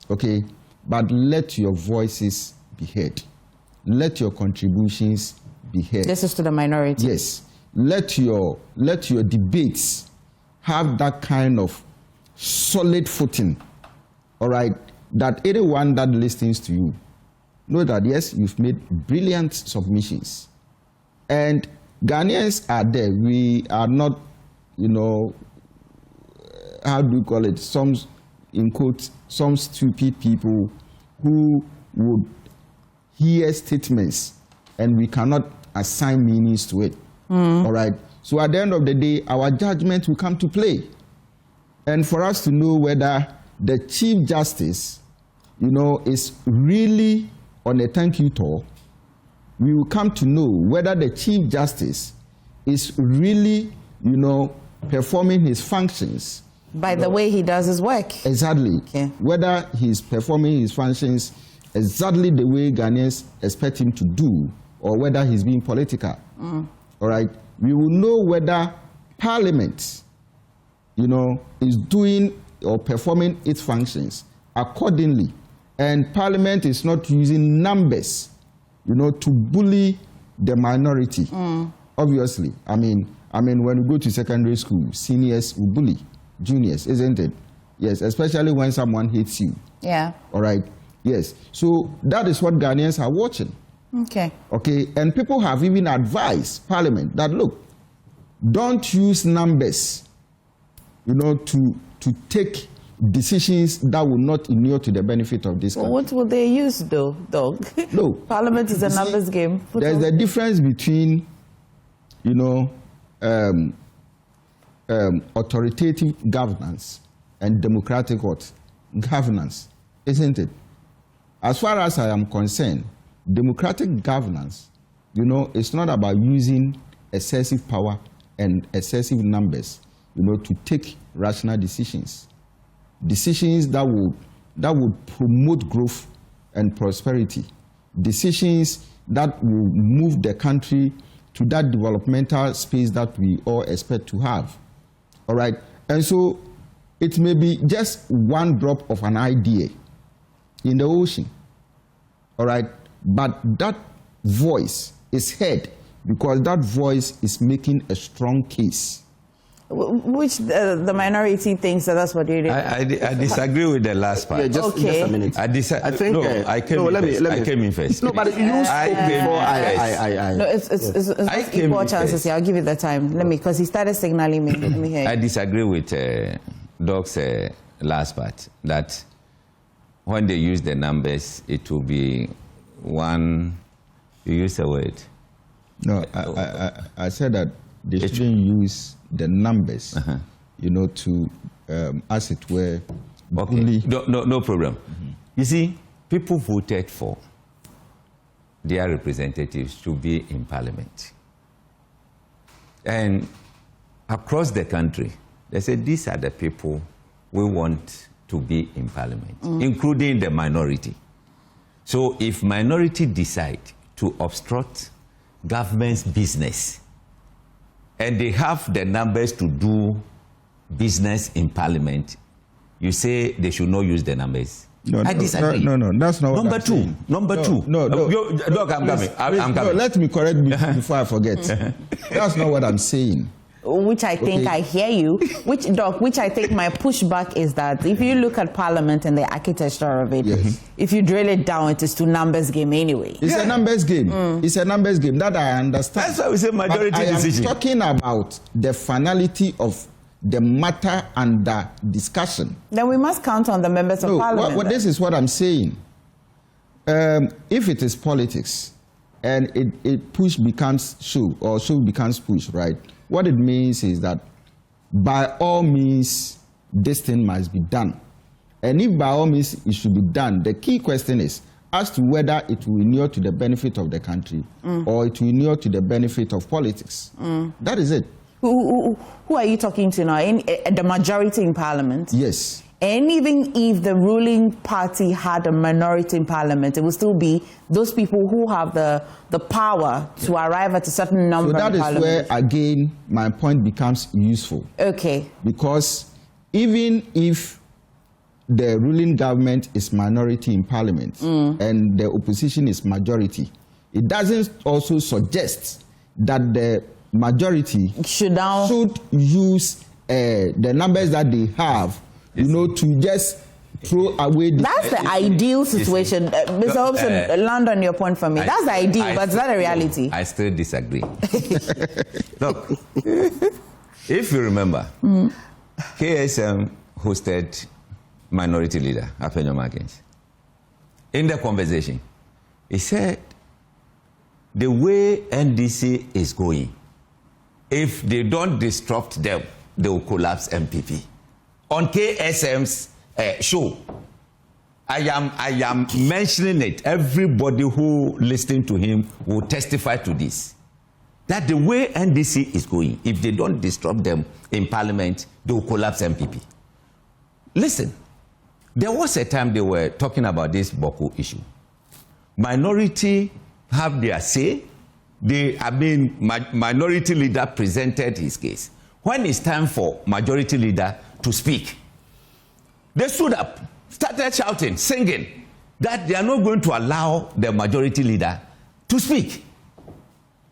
Okay, but let your voices be heard. Let your contributions be heard. This is to the minority. Yes. let your debates have that kind of solid footing, all right, that anyone that listens to you know that, yes, you've made brilliant submissions. And Ghanaians are there. We are not, you know, how do you call it, some, in quotes, some stupid people who would hear statements and we cannot assign meanings to it. All right. So at the end of the day, our judgment will come to play. And for us to know whether the Chief Justice, you know, is really on a thank you tour, we will come to know whether the Chief Justice is really, you know, performing his functions. By the way he does his work. Exactly. Okay. Whether he's performing his functions exactly the way Ghanaians expect him to do, or whether he's being political. All right. We will know whether Parliament, you know, is doing or performing its functions accordingly, and Parliament is not using numbers, you know, to bully the minority. Obviously, I mean, when we go to secondary school, seniors will bully juniors, isn't it? Yes, especially when someone hates you. Yeah. All right. Yes. So that is what Ghanaians are watching. Okay. Okay. And people have even advised Parliament that, look, don't use numbers, you know, to take decisions that will not inure to the benefit of this country. What will they use, though, dog? No. Parliament is a numbers game. There's a difference between, you know, authoritative governance and democratic governance, isn't it? As far as I am concerned, democratic governance, you know, it's not about using excessive power and excessive numbers, you know, to take rational decisions. Decisions that would promote growth and prosperity. Decisions that will move the country to that developmental space that we all expect to have. All right? And so it may be just one drop of an idea in the ocean. All right? But that voice is heard because that voice is making a strong case. Which the minority thinks that's what you're doing. I disagree with the last part. Yeah, just a minute. I think I came in first. No, but you spoke before I. No, it's equal chances here. I'll give you the time. Let me, because he started signaling me. Let me hear you. I disagree with Doc's last part, that when they use the numbers, it will be one, you use a word. No, I said that they shouldn't use the numbers, you know, to, as it were, okay. No problem. You see, people voted for their representatives to be in Parliament. And across the country, they said, these are the people we want to be in Parliament, including the minority. So if minority decide to obstruct government's business, and they have the numbers to do business in Parliament, you say they should not use the numbers. No, I disagree. No, that's not what I'm saying. Number two. Look, I'm coming. I'm coming. No, let me correct me before I forget. That's not what I'm saying. Which I think I hear you. Which I think my pushback is that if you look at Parliament and the architecture of it, if you drill it down, it is to numbers game anyway. It's a numbers game. It's a numbers game. That I understand. That's why we say majority decision. I am talking about the finality of the matter under discussion. Then we must count on the members of Parliament. This is what I'm saying. If it is politics and it push becomes show or show becomes push, right? What it means is that by all means, this thing must be done. And if by all means it should be done, the key question is as to whether it will inure to the benefit of the country or it will inure to the benefit of politics. That is it. Who are you talking to now? The majority in Parliament? Yes. And even if the ruling party had a minority in Parliament, it will still be those people who have the power to arrive at a certain number in Parliament. So that is where, again, my point becomes useful. Okay. Because even if the ruling government is minority in Parliament and the opposition is majority, it doesn't also suggest that the majority should use the numbers that they have, to just throw away. That's the ideal situation. Mr. Hopeson, land on your point for me. That's the ideal, but is that a reality? I still disagree. Look, if you remember, KSM hosted Minority Leader Afenyo Markins. In the conversation, he said, the way NDC is going, if they don't disrupt them, they will collapse MPP. On KSM's show, I am mentioning it. Everybody who listening to him will testify to this. That the way NDC is going, if they don't disrupt them in Parliament, they will collapse MPP. Listen, there was a time they were talking about this Boko issue. Minority have their say. Minority leader presented his case. When it's time for majority leader to speak, they stood up, started shouting, singing, that they are not going to allow the majority leader to speak.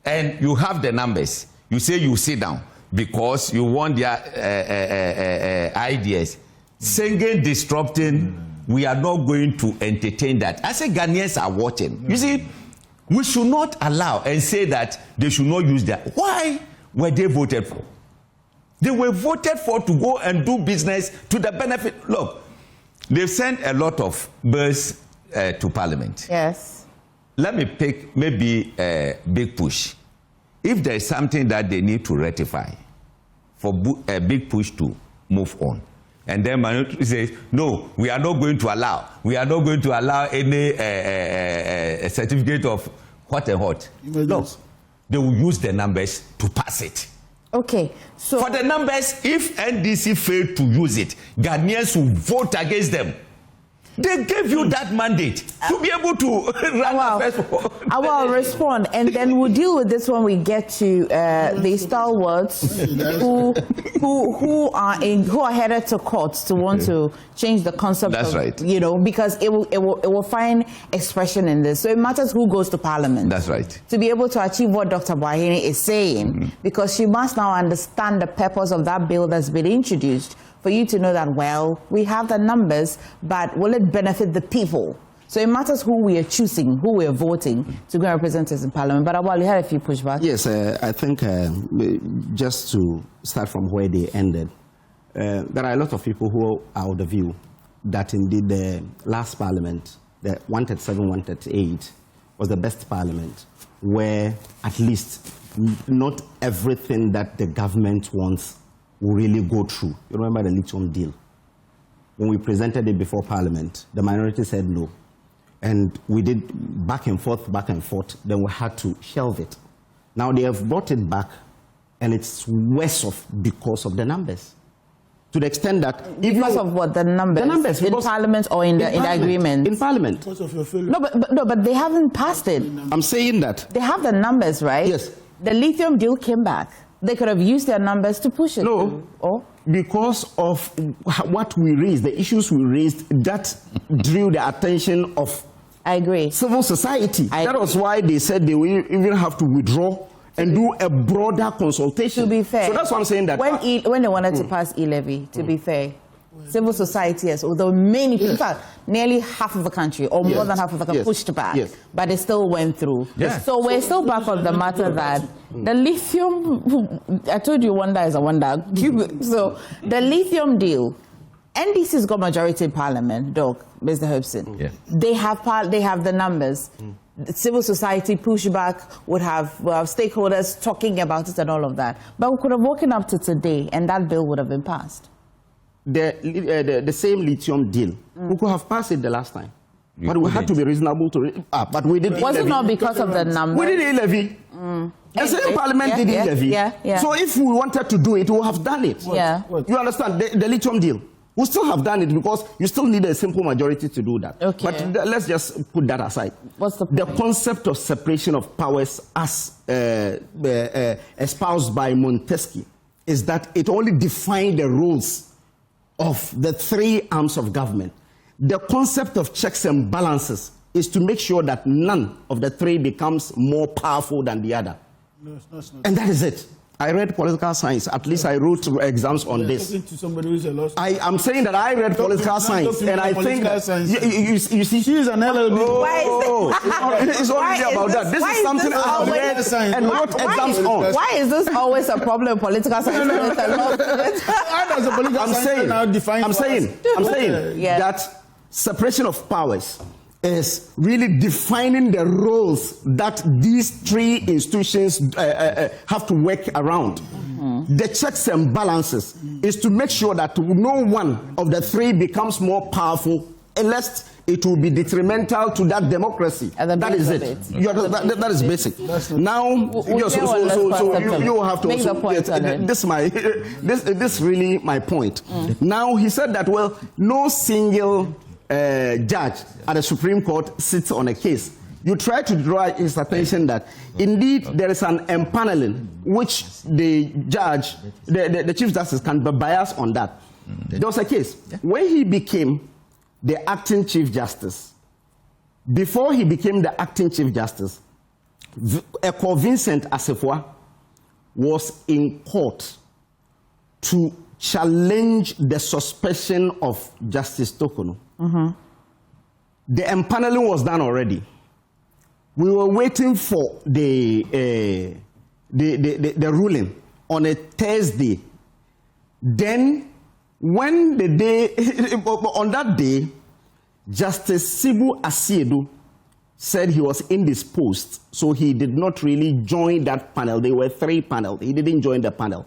And you have the numbers. You say you sit down because you want their ideas. Singing, disrupting, we are not going to entertain that. I say Ghanaians are watching. You see, we should not allow and say that they should not use that. Why were they voted for? They were voted for to go and do business to the benefit. Look, they've sent a lot of bills to Parliament. Yes. Let me pick maybe a big push. If there is something that they need to rectify, for a big push to move on. And then Minority says, no, we are not going to allow. We are not going to allow any certificate of what and what. No, they will use the numbers to pass it. Okay, so for the numbers, if NDC failed to use it, Ghanaians will vote against them. They gave you that mandate to be able to run affairs. I will respond, and then we'll deal with this when we get to the stalwarts who are headed to courts to want to change the concept. That's right. Because it will find expression in this. So it matters who goes to Parliament. That's right. To be able to achieve what Dr. Boahene is saying, because she must now understand the purpose of that bill that's been introduced. For you to know that, well, we have the numbers, but will it benefit the people? So it matters who we are choosing, who we are voting to go and represent us in Parliament. But Awal, you had a few pushbacks. Yes, I think just to start from where they ended, there are a lot of people who are of the view that indeed the last Parliament, the 137, 138, was the best Parliament, where at least not everything that the government wants will really go through. You remember the lithium deal? When we presented it before Parliament, the minority said no. And we did back and forth, then we had to shelve it. Now they have brought it back, and it's worse off because of the numbers. To the extent that... Because of what? The numbers? The numbers. In Parliament or in the agreement? In Parliament. Because of your failure. But they haven't passed it. I'm saying that. They have the numbers, right? Yes. The lithium deal came back. They could have used their numbers to push it. No, because of what we raised, the issues we raised, that drew the attention of civil society. That was why they said they will even have to withdraw and do a broader consultation. To be fair. So that's why I'm saying that. When they wanted to pass e-levy, to be fair, civil society, yes, although many people, in fact, nearly half of the country, or more than half of the country, pushed back, but it still went through. So we're still back on the matter that the lithium, I told you wonder is a wonder. So the lithium deal, NDC's got majority in Parliament, Doc, Mr. Hopeson. Yeah. They have the numbers. The civil society pushback would have stakeholders talking about it and all of that. But we could have woken up to today and that bill would have been passed. The same lithium deal, we could have passed it the last time. But we had to be reasonable to... but we didn't. Was it not because of the numbers? We did e-levy. The same Parliament did e-levy. So if we wanted to do it, we would have done it. You understand? The lithium deal. We still have done it because you still need a simple majority to do that. But let's just put that aside. What's the point? The concept of separation of powers as espoused by Montesquieu is that it only defined the rules of the three arms of government. The concept of checks and balances is to make sure that none of the three becomes more powerful than the other. No, it's not. And that is it. I read political science. At least I wrote exams on this. Talking to somebody who's a law student. I am saying that I read political science, and I think that you see, she's an LLB. It's not really about that. This is something I've read and wrote exams on. Why is this always a problem in political science? I'm saying that separation of powers is really defining the roles that these three institutions have to work around. The checks and balances is to make sure that no one of the three becomes more powerful, unless it will be detrimental to that democracy. That is it. That is basic. Now, you have to make also, the point. this really my point. Now, he said that, well, no single judge at the Supreme Court sits on a case. You try to draw his attention that indeed there is an empaneling which the judge, the Chief Justice can be biased on that. There was a case when he became the acting Chief Justice. Before he became the acting Chief Justice, Eko Vincent Assefuah was in court to challenge the suspension of Justice Tokono. The empaneling was done already. We were waiting for the ruling on a Thursday. Then, when the day on that day, Justice Sibu Asiedu said he was indisposed, so he did not really join that panel. There were 3 panels. He didn't join the panel.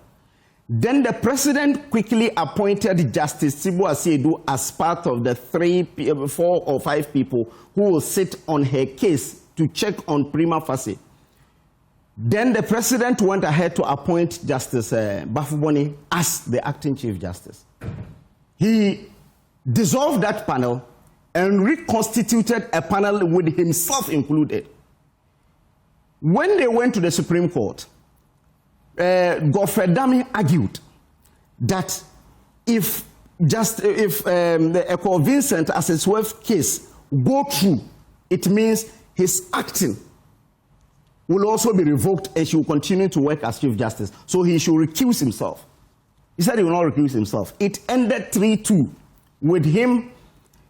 Then the president quickly appointed Justice Sibu Asiedu as part of the 4 or 5 people who will sit on her case to check on prima facie. Then the president went ahead to appoint Justice Bafuboni as the acting Chief Justice. He dissolved that panel and reconstituted a panel with himself included. When they went to the Supreme Court, Godfrey Dami argued that if the Eko Vincent Assefuah case go through, it means his acting will also be revoked and she will continue to work as Chief Justice. So he should recuse himself. He said he will not recuse himself. It ended 3-2 with him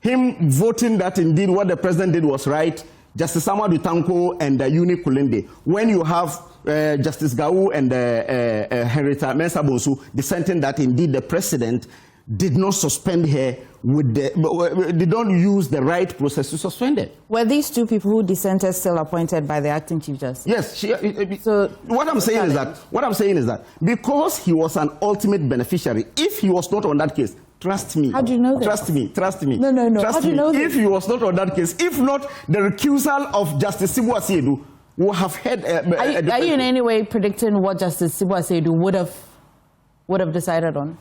voting that indeed what the president did was right. Justice Amadou Tanko and Uni Kulende. When you have Justice Gau and Henrietta Mensah Bonsu dissenting that indeed the president did not suspend her did not use the right process to suspend her. Were these 2 people who dissented still appointed by the acting Chief Justice? Yes. So what I'm saying is that because he was an ultimate beneficiary, if he was not on that case, trust me. How do you know that? Trust me. No. How do you know that? If he was not on that case, if not, the recusal of Justice Sibu Asiedu would have had are you in any way predicting what Justice Sibu Asiedu would have decided on?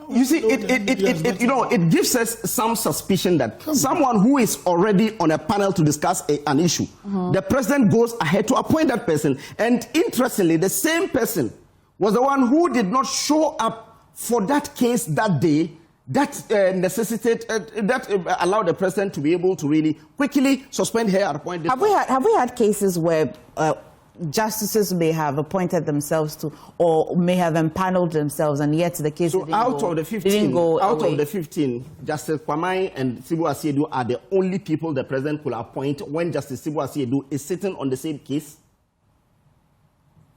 You see, it gives us some suspicion that someone who is already on a panel to discuss an issue, the president goes ahead to appoint that person. And interestingly, the same person was the one who did not show up for that case that day, that allowed the president to be able to really quickly suspend her and appoint. Have we had cases where justices may have appointed themselves to, or may have empaneled themselves, and yet the case of the 15, Justice Kwamai and Sibu Asiedu are the only people the president could appoint when Justice Sibu Asiedu is sitting on the same case.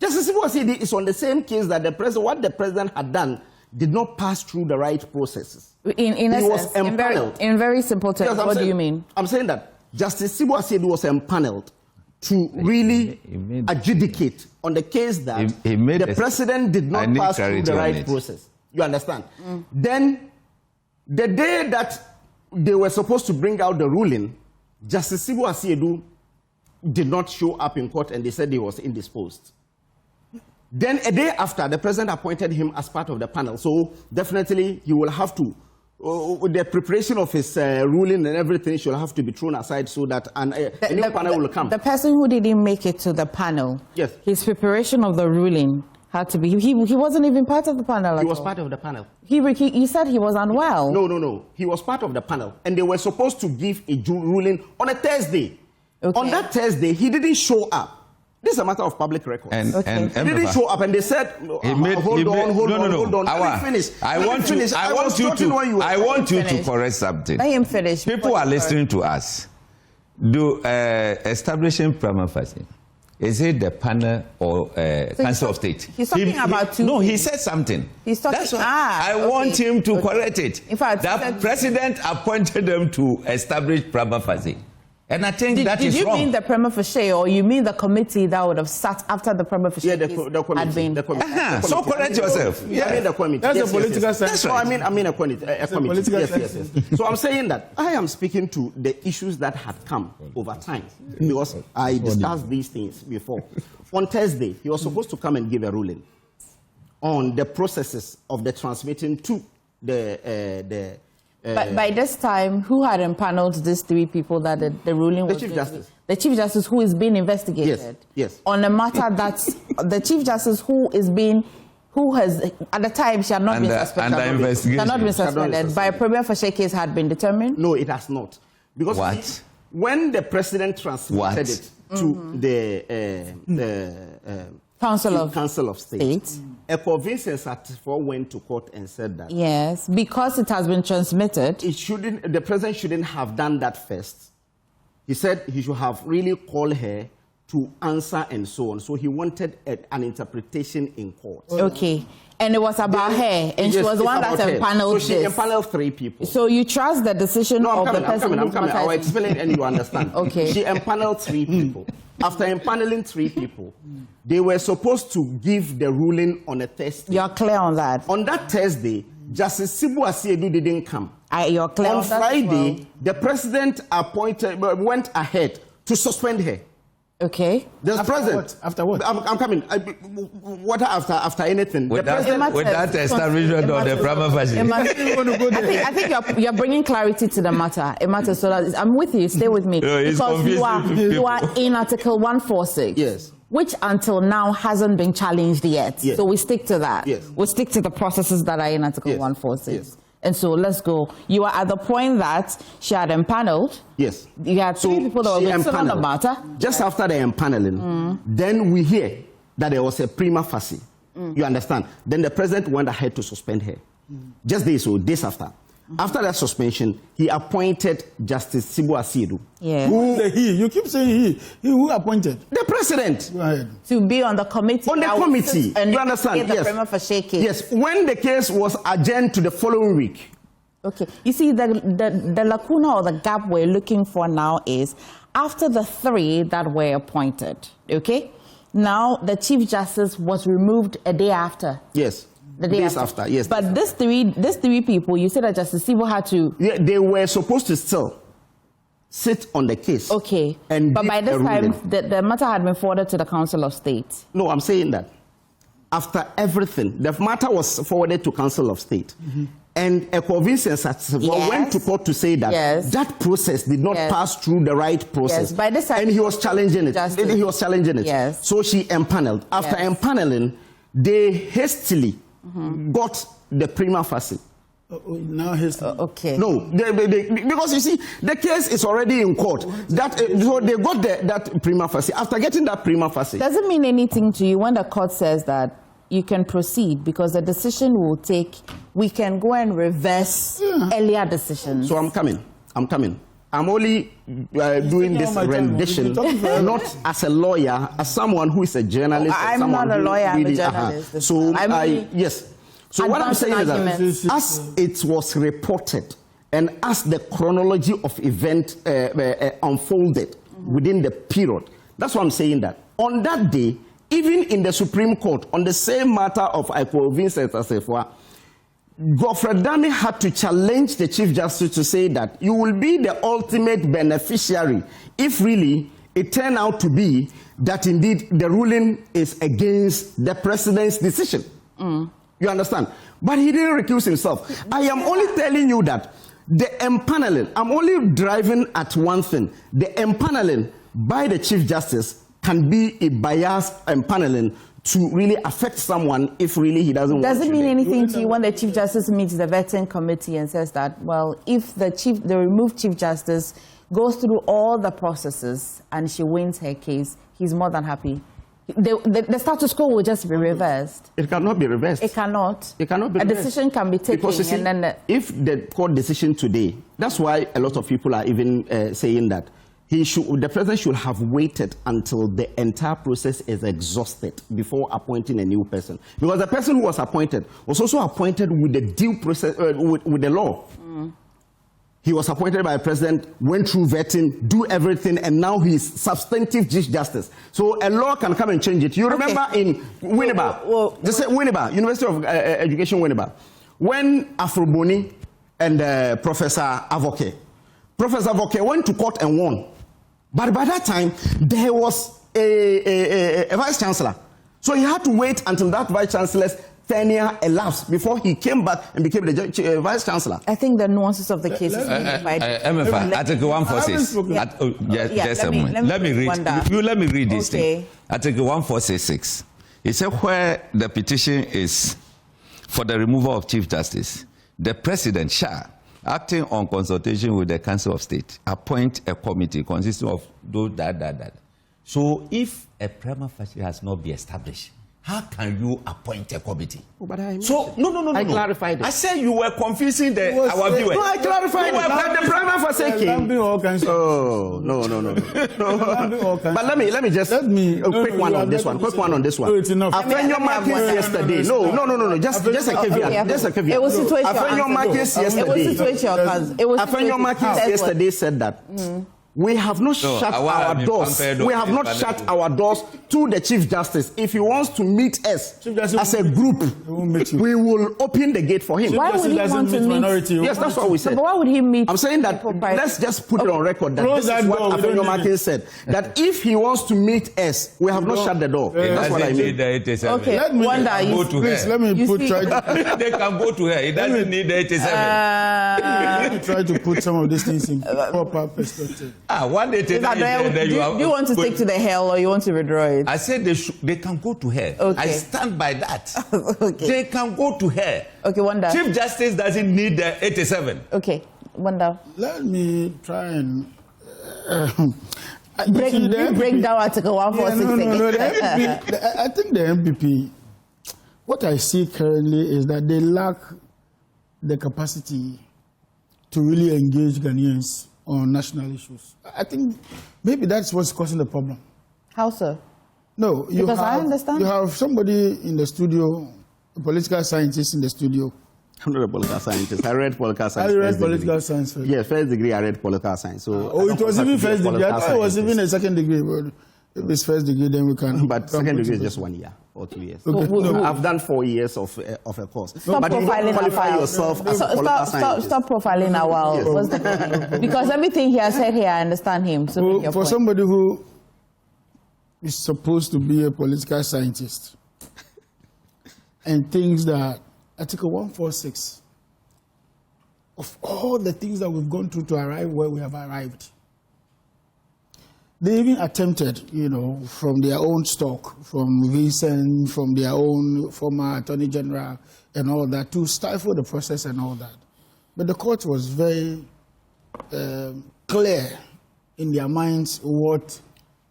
Justice Sibu Asiedu is on the same case that what the president had done did not pass through the right processes. In essence, in very simple terms, what do you mean? I'm saying that Justice Sibu Asiedu was empaneled to really adjudicate on the case that the president did not pass through the right process. You understand? Then, the day that they were supposed to bring out the ruling, Justice Sibu Asiedu did not show up in court and they said he was indisposed. Then, a day after, the president appointed him as part of the panel. So, definitely, he will have to the preparation of his ruling and everything should have to be thrown aside so that a new panel will come. The person who didn't make it to the panel, yes, his preparation of the ruling had to be. He wasn't even part of the panel. He was part of the panel. He said he was unwell. No. He was part of the panel, and they were supposed to give a ruling on a Thursday. Okay. On that Thursday, he didn't show up. This is a matter of public record. And he didn't show up, and they said, hold on. I want you to correct something. Let him finish. People are listening to us. Do establishing prima facie. Is it the panel or Council of State? He's talking about two. No, he said something. He's talking. That's I want him to correct it. In fact, the president appointed them to establish prima facie. And I think that is wrong. Did you mean the prima facie, or you mean the committee that would have sat after the prima facie? Yeah, the committee. The committee. So correct yourself. Yeah, I mean the committee. That's a political sense. That's right. I mean a committee. Yes. So I'm saying that I am speaking to the issues that had come over time, because I discussed these things before. On Thursday, he was supposed to come and give a ruling on the processes of the transmitting to the. But by this time, who had empaneled these three people that the ruling was? The Chief Justice. The Chief Justice who is being investigated. Yes. On a matter that's the Chief Justice who has, at the time, she had not been suspended. Under investigation. She had not been suspended. By a prima facie case had been determined? No, it has not. Because when the president transmitted it to the Council of State. A convincing certificate went to court and said that. Yes, because it has been transmitted. The president shouldn't have done that first. He said he should have really called her to answer and so on. So he wanted an interpretation in court. Okay. And it was about her, and she was the one that empaneled this. So she empaneled 3 people. So you trust the decision of the person? I'm coming. I'll explain and you understand. Okay. She empaneled 3 people. After empaneling 3 people, they were supposed to give the ruling on a Thursday. You're clear on that? On that Thursday, Justice Sibu Asiedu didn't come. You're clear on Friday, the president went ahead to suspend her. Okay. The president. After what? I'm coming. What after anything? With that establishment of the prima facie. I think you're bringing clarity to the matter. It matters. So that I'm with you. Stay with me. Because you are in Article 146. Yes. Which until now hasn't been challenged yet. Yes. So we stick to that. Yes. We stick to the processes that are in Article 146. Yes. And so let's go. You are at the point that she had empaneled. Yes. You had 3 people that were going to on the matter. Just after the empaneling, then we hear that there was a prima facie. You understand? Then the president went ahead to suspend her. Just days after. After that suspension, he appointed Justice Sibu Asiedu. Yeah. Who he? You keep saying he. Who appointed? The president. Go ahead. To be on the committee. On the committee. You understand? The prima facie case. Yes. When the case was adjourned to the following week. Okay. You see, the lacuna or the gap we're looking for now is after the 3 that were appointed. Okay. Now the Chief Justice was removed a day after. Yes. The day after. Yes. But these three people, you said that Justice Sibu had to. Yeah, they were supposed to still sit on the case. Okay. But by this time, the matter had been forwarded to the Council of State. No, I'm saying that after everything, the matter was forwarded to Council of State. And a convincing certificate went to court to say that that process did not pass through the right process. Yes. By this time, and he was challenging it. Yes. So she empaneled. After empaneling, they hastily got the prima facie. Now okay. No, because you see, the case is already in court. So they got that prima facie. After getting that prima facie, does it mean anything to you when the court says that you can proceed because the decision will take? We can go and reverse earlier decisions. So I'm coming. I'm only doing this rendition, not as a lawyer, as someone who is a journalist. I'm not a lawyer, I'm a journalist. So yes. So what I'm saying is that as it was reported and as the chronology of event unfolded within the period, that's why I'm saying that on that day, even in the Supreme Court, on the same matter of Ikwo Vincent Assefuah, Godfred Dame had to challenge the Chief Justice to say that you will be the ultimate beneficiary if really it turned out to be that indeed the ruling is against the president's decision. You understand? But he didn't recuse himself. I am only telling you that the empaneling, I'm only driving at one thing. The empaneling by the Chief Justice can be a biased empaneling to really affect someone if really he doesn't want to. Does it mean anything to you when the Chief Justice meets the vetting committee and says that, well, if the removed Chief Justice goes through all the processes and she wins her case, he's more than happy The status quo will just be reversed. It cannot be reversed. It cannot. It cannot be A reversed. decision can be taken, Because you see, and then if the court decision today, that's why a lot of people are even saying that the president should have waited until the entire process is exhausted before appointing a new person. Because the person who was appointed was also appointed with the due process, with the law. He was appointed by the president, went through vetting, do everything, and now he is substantive Chief Justice. So a law can come and change it. You remember in Winneba, Winneba, University of Education Winneba, when Afroboni and Professor Avoke went to court and won. But by that time, there was a vice-chancellor. So he had to wait until that vice-chancellor's tenure elapsed before he came back and became the vice-chancellor. I think the nuances of the case is MFA, Article 146. Just a moment. Let me read this thing. Article 1466. It said where the petition is for the removal of Chief Justice, the President shall, acting on consultation with the Council of State, appoint a committee consisting of those that. So if a prima facie has not been established, how can you appoint a committee? Oh, but I I clarified it. I said you were confusing our viewers. No, I clarified it. The prima facie came. Oh, no. But let me just a quick one on this one. No, it's enough. Afenyo Marcus yesterday. No. Just a caveat. Just a caveat. It was situational. Afenyo Marcus yesterday. It was situational. Afenyo Marcus yesterday said that. We have not shut our doors. We have not shut our doors to the Chief Justice. If he wants to meet us as a group, we will open the gate for him. Why would he want to meet? Yes, that's what we said. But why would he meet? I'm saying that let's just put it on record that this is what Afenyo Martin said. That if he wants to meet us, we have not shut the door. That's what I mean. Okay, let me They can go to her. He doesn't need the 87. Let me try to put some of these things in proper perspective. One day, do you want to stick to the hell or you want to withdraw it? I said they can go to her. Okay. I stand by that. Okay. They can go to her. Okay, Wanda. Chief Justice doesn't need the 87. Okay, Wanda. Let me try and break down Article 146. I think the MPP, what I see currently is that they lack the capacity to really engage Ghanaians on national issues. I think maybe that's what's causing the problem. How so? No, I understand. You have somebody in the studio, a political scientist in the studio. I'm not a political scientist. I read political science. I read political science first. Yes, first degree I read political science. So it was even first degree. I thought it was even a second degree. But if it's first degree, then we can. But second degree is just 1 year or 2 years. Okay. No, I've done 4 years of a course. Stop but you don't profiling qualify our yourself as a political scientist. Stop profiling our. Yes. What's the problem? Because everything he has said here, I understand him. So for somebody who is supposed to be a political scientist and thinks that Article 146, of all the things that we've gone through to arrive where we have arrived, they even attempted, from their own stock, from Vincent, from their own former Attorney General and all that, to stifle the process and all that. But the court was very clear in their minds what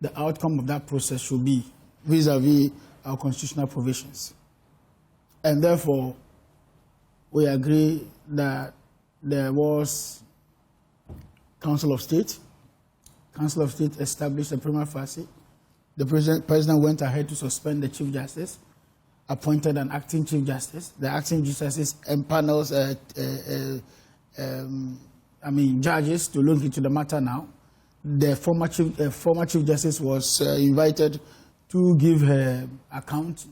the outcome of that process should be vis-a-vis our constitutional provisions. And therefore, we agree that there was Council of State. Council of State established a prima facie. The president went ahead to suspend the Chief Justice, appointed an acting Chief Justice. The acting Chief Justice empanels judges to look into the matter now. The former Chief Justice was invited to give her account,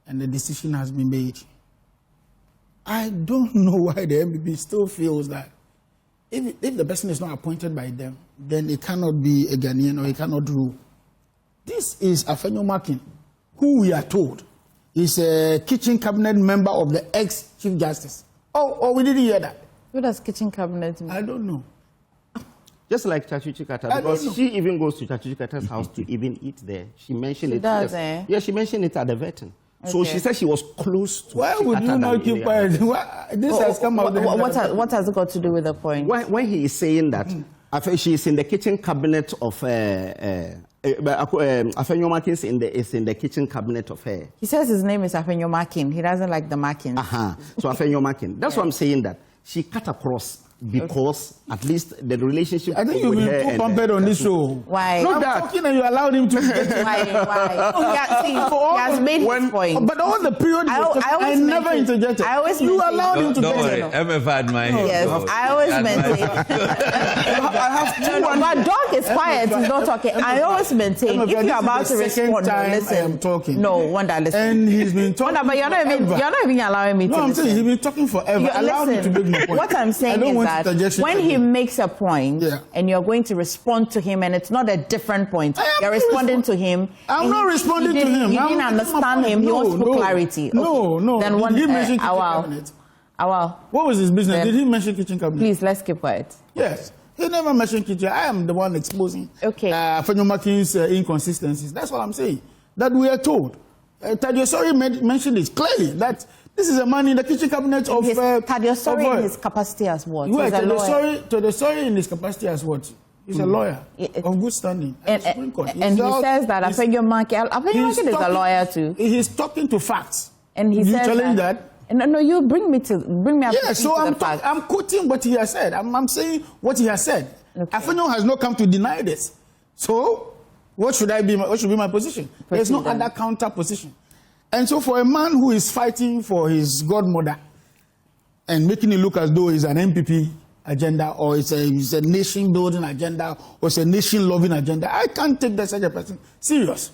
and the decision has been made. I don't know why the MPP still feels that if the person is not appointed by them, then it cannot be a Ghanaian or it cannot rule. This is Afenyo Martin, who we are told is a kitchen cabinet member of the ex-Chief Justice. Oh, we didn't hear that. What does kitchen cabinet mean? I don't know. Just like Chachuchi Kata, because she even goes to Chachuchi Kata's house to even eat there. She mentioned it. Does, eh? Yeah, she mentioned it at the vetting. Okay. So she said she was close to. Why would you not keep quiet? This has come out. What has it got to do with the point? When he is saying that, I think she is in the kitchen cabinet of Afenyomakin is in the kitchen cabinet of her. He says his name is Afenyomakin. He doesn't like the Makin. So Afenyomakin. That's what I'm saying, that she cut across because at least the relationship. I think you've been too pampered on this show. Why? No, I'm talking and you allowed him to get Why? He has made his point. But all the period I never interjected. I always you allowed him to don't get worry, MF admire him. Yes, I always maintain. But Doc is quiet. He's not talking. I always maintain. If you're about to respond, listen. I am talking. No, Wanda, listen. And he's been talking. Wanda, but you're not even allowing me to. No, I'm listen. saying he's been talking forever. Allow me to make my point. What I'm saying is that when he makes a point and you're going to respond to him, and it's not a different point, you're responding to him. I'm not responding to him. You didn't understand him. He wants to put clarity. No. Then did one. he mention kitchen cabinet? What was his business? Did he mention kitchen cabinet? Please, let's keep quiet. Yes. He never mentioned kitchen. I am the one exposing Afenyomakin's inconsistencies. That's what I'm saying. That we are told. Tadiosori mentioned it clearly that this is a man in the kitchen cabinet of Tadiosori in his capacity as what? Tadiosori in his capacity as what? He's a lawyer of good standing. And he says that Afenyomakin is a lawyer too. He's talking to facts. And he says challenge that. No, you bring me up to so I'm quoting what he has said. I'm saying what he has said. Okay. Afenyo has not come to deny this. So what should be my position? There's no other counter position. And so for a man who is fighting for his godmother and making it look as though it's an MPP agenda or it's a nation-building agenda or it's a nation-loving agenda, I can't take that such a person serious.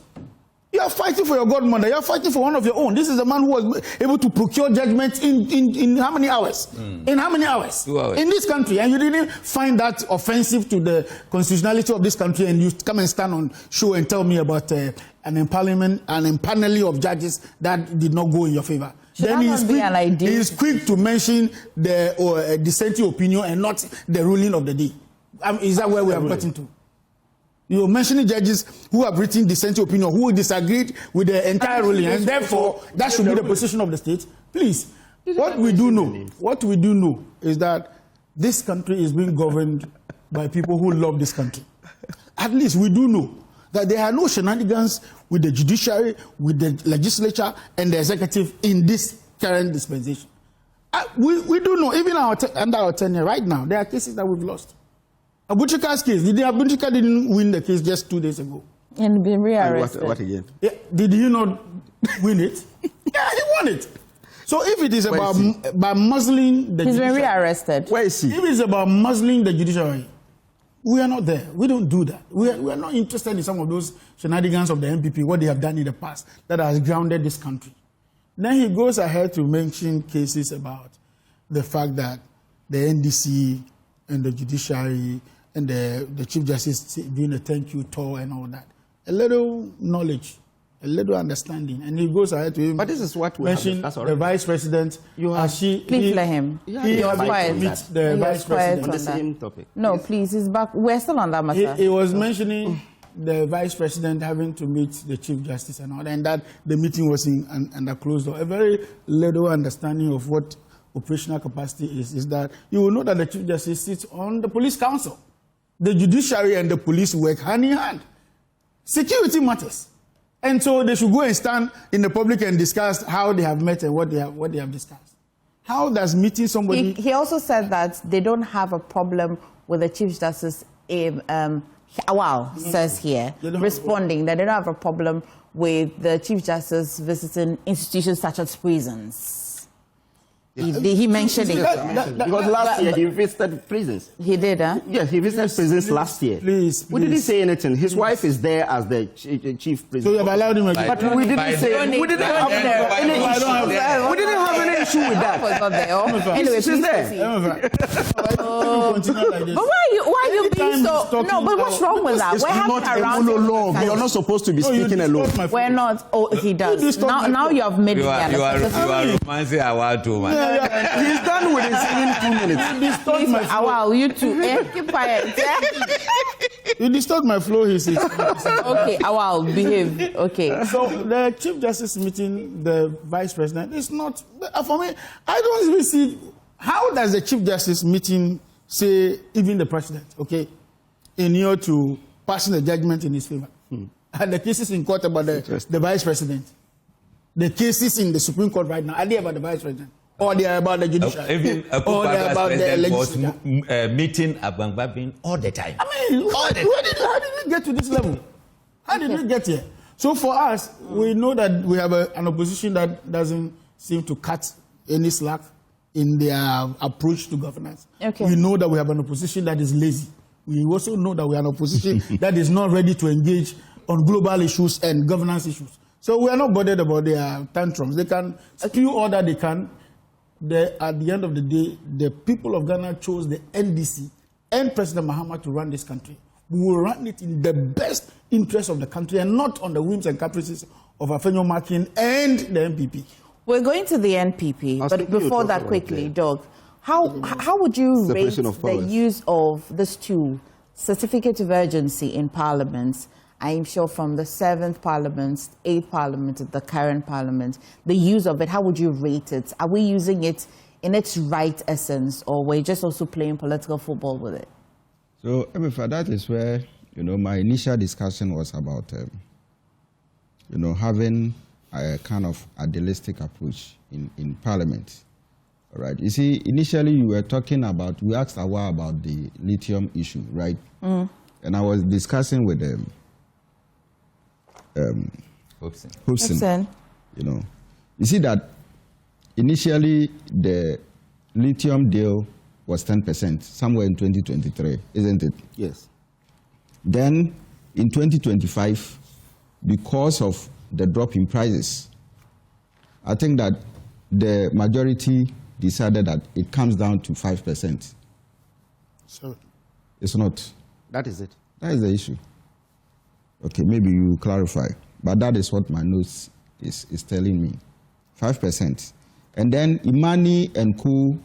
You are fighting for your godmother. You are fighting for one of your own. This is a man who was able to procure judgment in how many hours? In how many hours? 2 hours. In this country. And you didn't find that offensive to the constitutionality of this country, and you come and stand on show and tell me about an impaneling of judges that did not go in your favor. Then he is quick to mention the dissenting opinion and not the ruling of the day. Is that where we have gotten to? You're mentioning judges who have written dissenting opinion, who disagreed with the entire ruling, and therefore that should be the position of the state. Please, what we do know is that this country is being governed by people who love this country. At least we do know that there are no shenanigans with the judiciary, with the legislature, and the executive in this current dispensation. We do know, even under our tenure right now, there are cases that we've lost. Abuchika's case, Abuchika didn't win the case just 2 days ago. And been rearrested. What again? Yeah, did he not win it? Yeah, he won it. So if it is about muzzling the judiciary... He's been rearrested. Where is he? If it's about muzzling the judiciary, we are not there. We don't do that. We are not interested in some of those shenanigans of the MPP, what they have done in the past that has grounded this country. Then he goes ahead to mention cases about the fact that the NDC and the judiciary and the Chief Justice doing a thank you tour and all that. A little knowledge, a little understanding. And he goes ahead to him. But this is what we mention the Vice President. Please let him. He was quiet. The Vice President. On the same topic. No, yes. Please, he's back. We're still on that matter. He was mentioning the Vice President having to meet the Chief Justice and all that, and that the meeting was under closed door. A very little understanding of what operational capacity is that you will know that the Chief Justice sits on the Police Council. The judiciary and the police work hand in hand. Security matters. And so they should go and stand in the public and discuss how they have met and what they have discussed. How does meeting somebody... He also said that they don't have a problem with the Chief Justice, says here, responding that they don't have a problem with the Chief Justice visiting institutions such as prisons. He mentioned it. Because last year he visited prisons. He did, huh? Yes, he visited prisons last year. Please. We didn't say anything. His wife is there as the chief prison. So you have allowed him again. But we didn't say... We didn't have any issue with that. Anyway, she's there. But why are you being so... No, but what's wrong with that? We're having a monologue. You're not supposed to be speaking alone. We're not... Oh, he does. Now you have made me understand. You are romancing our too much. He's done with his 2 minutes. Wow, you too. Keep quiet. You disturbed my flow, he says. Okay, wow, behave. Okay. So the Chief Justice meeting the Vice President is not... For me, I don't even see... How does the Chief Justice meeting say even the President, okay, in order to pass the judgment in his favor? And the cases in court about the vice president. The cases in the Supreme Court right now, are they about the vice president? Or they are about the judiciary? Even or they are about the legislature? Was meeting Abangbabin all the time. I mean, how did we get to this level? How did we get here? So for us, we know that we have an opposition that doesn't seem to cut any slack in their approach to governance. Okay. We know that we have an opposition that is lazy. We also know that we are an opposition that is not ready to engage on global issues and governance issues. So we are not bothered about their tantrums. They can spew all that they can. At the end of the day, the people of Ghana chose the NDC and President Mahama to run this country. We will run it in the best interest of the country and not on the whims and caprices of Afenyo Makin and the NPP. We're going to the NPP, but before that, quickly, Doug, how would you rate the use of this tool, certificate of urgency in Parliament? I'm sure from the 7th Parliament, 8th Parliament, the current Parliament, the use of it, how would you rate it? Are we using it in its right essence, or we're just also playing political football with it? So, that is where, my initial discussion was about, having a kind of idealistic approach in Parliament. All right. You see, initially you were talking about, we asked a while about the lithium issue, right? And I was discussing with them. Hopeson. You see that initially the lithium deal was 10% somewhere in 2023, isn't it? Yes. Then in 2025, because of the drop in prices, I think that the majority decided that it comes down to 5%. So it's not. That is it. That is the issue. Okay, maybe you clarify, but that is what my notes is telling me, 5%. And then Imani and Co,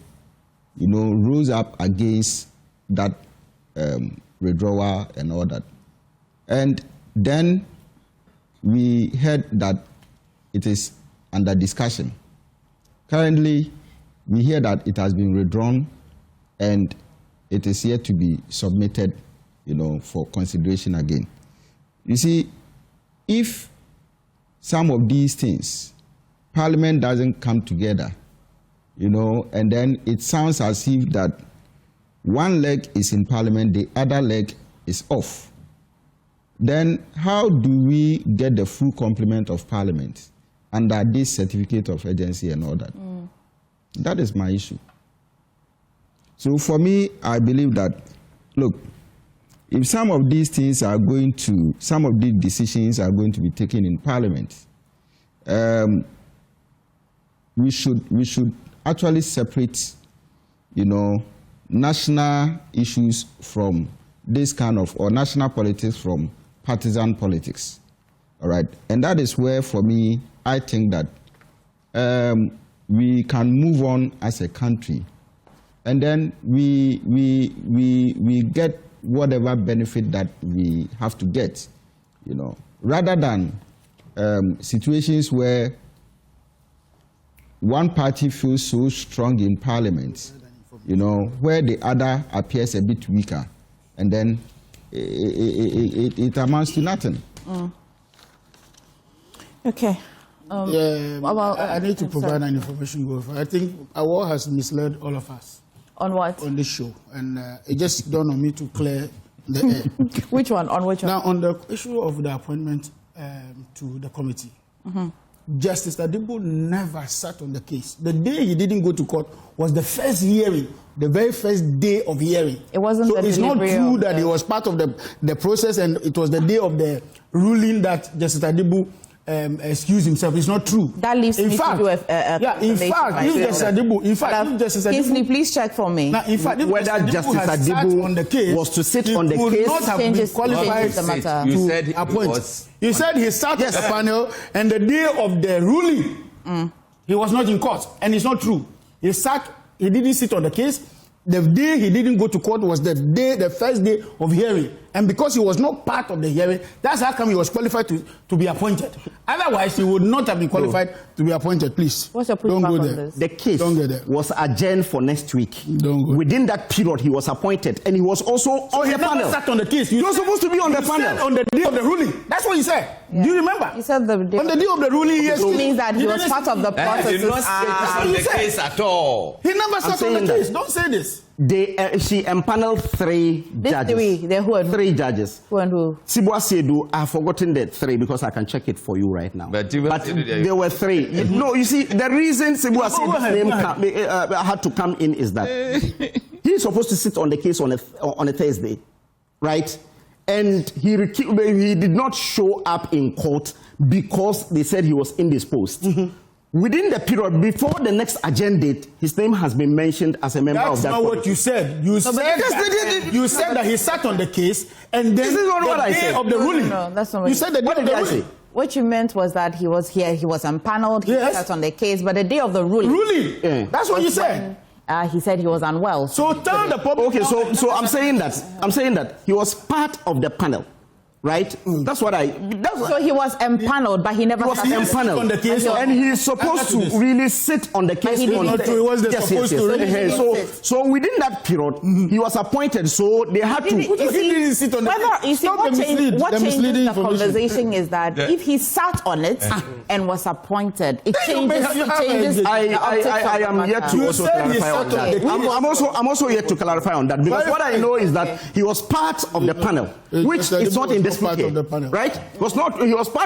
rose up against that withdrawal and all that. And then we heard that it is under discussion. Currently, we hear that it has been withdrawn and it is yet to be submitted, for consideration again. You see, if some of these things, Parliament doesn't come together, and then it sounds as if that one leg is in Parliament, the other leg is off, then how do we get the full complement of Parliament under this certificate of urgency and all that? That is my issue. So for me, I believe that, look, if some of these decisions are going to be taken in Parliament, we should actually separate, national issues from this kind of, or national politics from partisan politics. All right, and that is where, for me, I think that we can move on as a country, and then we get whatever benefit that we have to get, rather than situations where one party feels so strong in Parliament, where the other appears a bit weaker, and then it amounts to nothing. Okay. I need to provide an information go for. I think Awar has misled all of us. On what? On this show. And it just dawned on me to clear the air. Which one? On which one? Now, on the issue of the appointment to the committee, Justice Adibo never sat on the case. The day he didn't go to court was the first hearing, the very first day of hearing. It wasn't. So it's not true that he was part of the process and it was the day of the ruling that Justice Adibo excuse himself. It's not true. That leaves me to do a in fact, if Justice Adibo, please check for me. Now, in fact, if whether Justice Adibo on the case, was to sit on the case, not have been qualified to appoint. You said he sat on the panel, and the day of the ruling, he was not in court, and it's not true. He didn't sit on the case. The day he didn't go to court was the first day of hearing, And because he was not part of the hearing, that's how come he was qualified to be appointed. Otherwise, he would not have been qualified to be appointed. Please. What's your don't go there. this? The case was adjourned for next week. Don't go. Within that period, he was appointed, and he was also on the panel. Sat on the case. He was supposed to be on the panel on the day of the ruling. That's what he said. Yeah. Do you remember? He said on the day of the ruling. Yes, it means that he was part of the process. He did not sit on the case at all. He never sat on the case. Don't say this. She empaneled three judges. Three judges. Who and who? Sibwa Sedu, I have forgotten the three because I can check it for you right now. But there were three. No, you see, the reason Sibwa Sedu's name had to come in is that he's supposed to sit on the case on a Thursday, right? And he did not show up in court because they said he was indisposed. Within the period before the next agenda date, his name has been mentioned as a member of that. That's not what you said. You said that he sat on the case, and then this is not what I said. Of the ruling. No, that's not what you said. What did I say? What you meant was that he was here, he was empaneled, he sat on the case, but the day of the ruling. That's what you said. He said he was unwell. So tell the public. Okay, so I'm saying that he was part of the panel. Right? That's what so he was empaneled, but he never was empaneled on the case, and he's supposed to really sit on the case. So within that period, he was appointed. So they had to. He didn't sit on the case. What changes the conversation is that if he sat on it and was appointed, it changes. I am yet to also clarify on that. I'm also yet to clarify on that because what I know is that he was part of the panel, which is not in this part of the panel. Right? He was part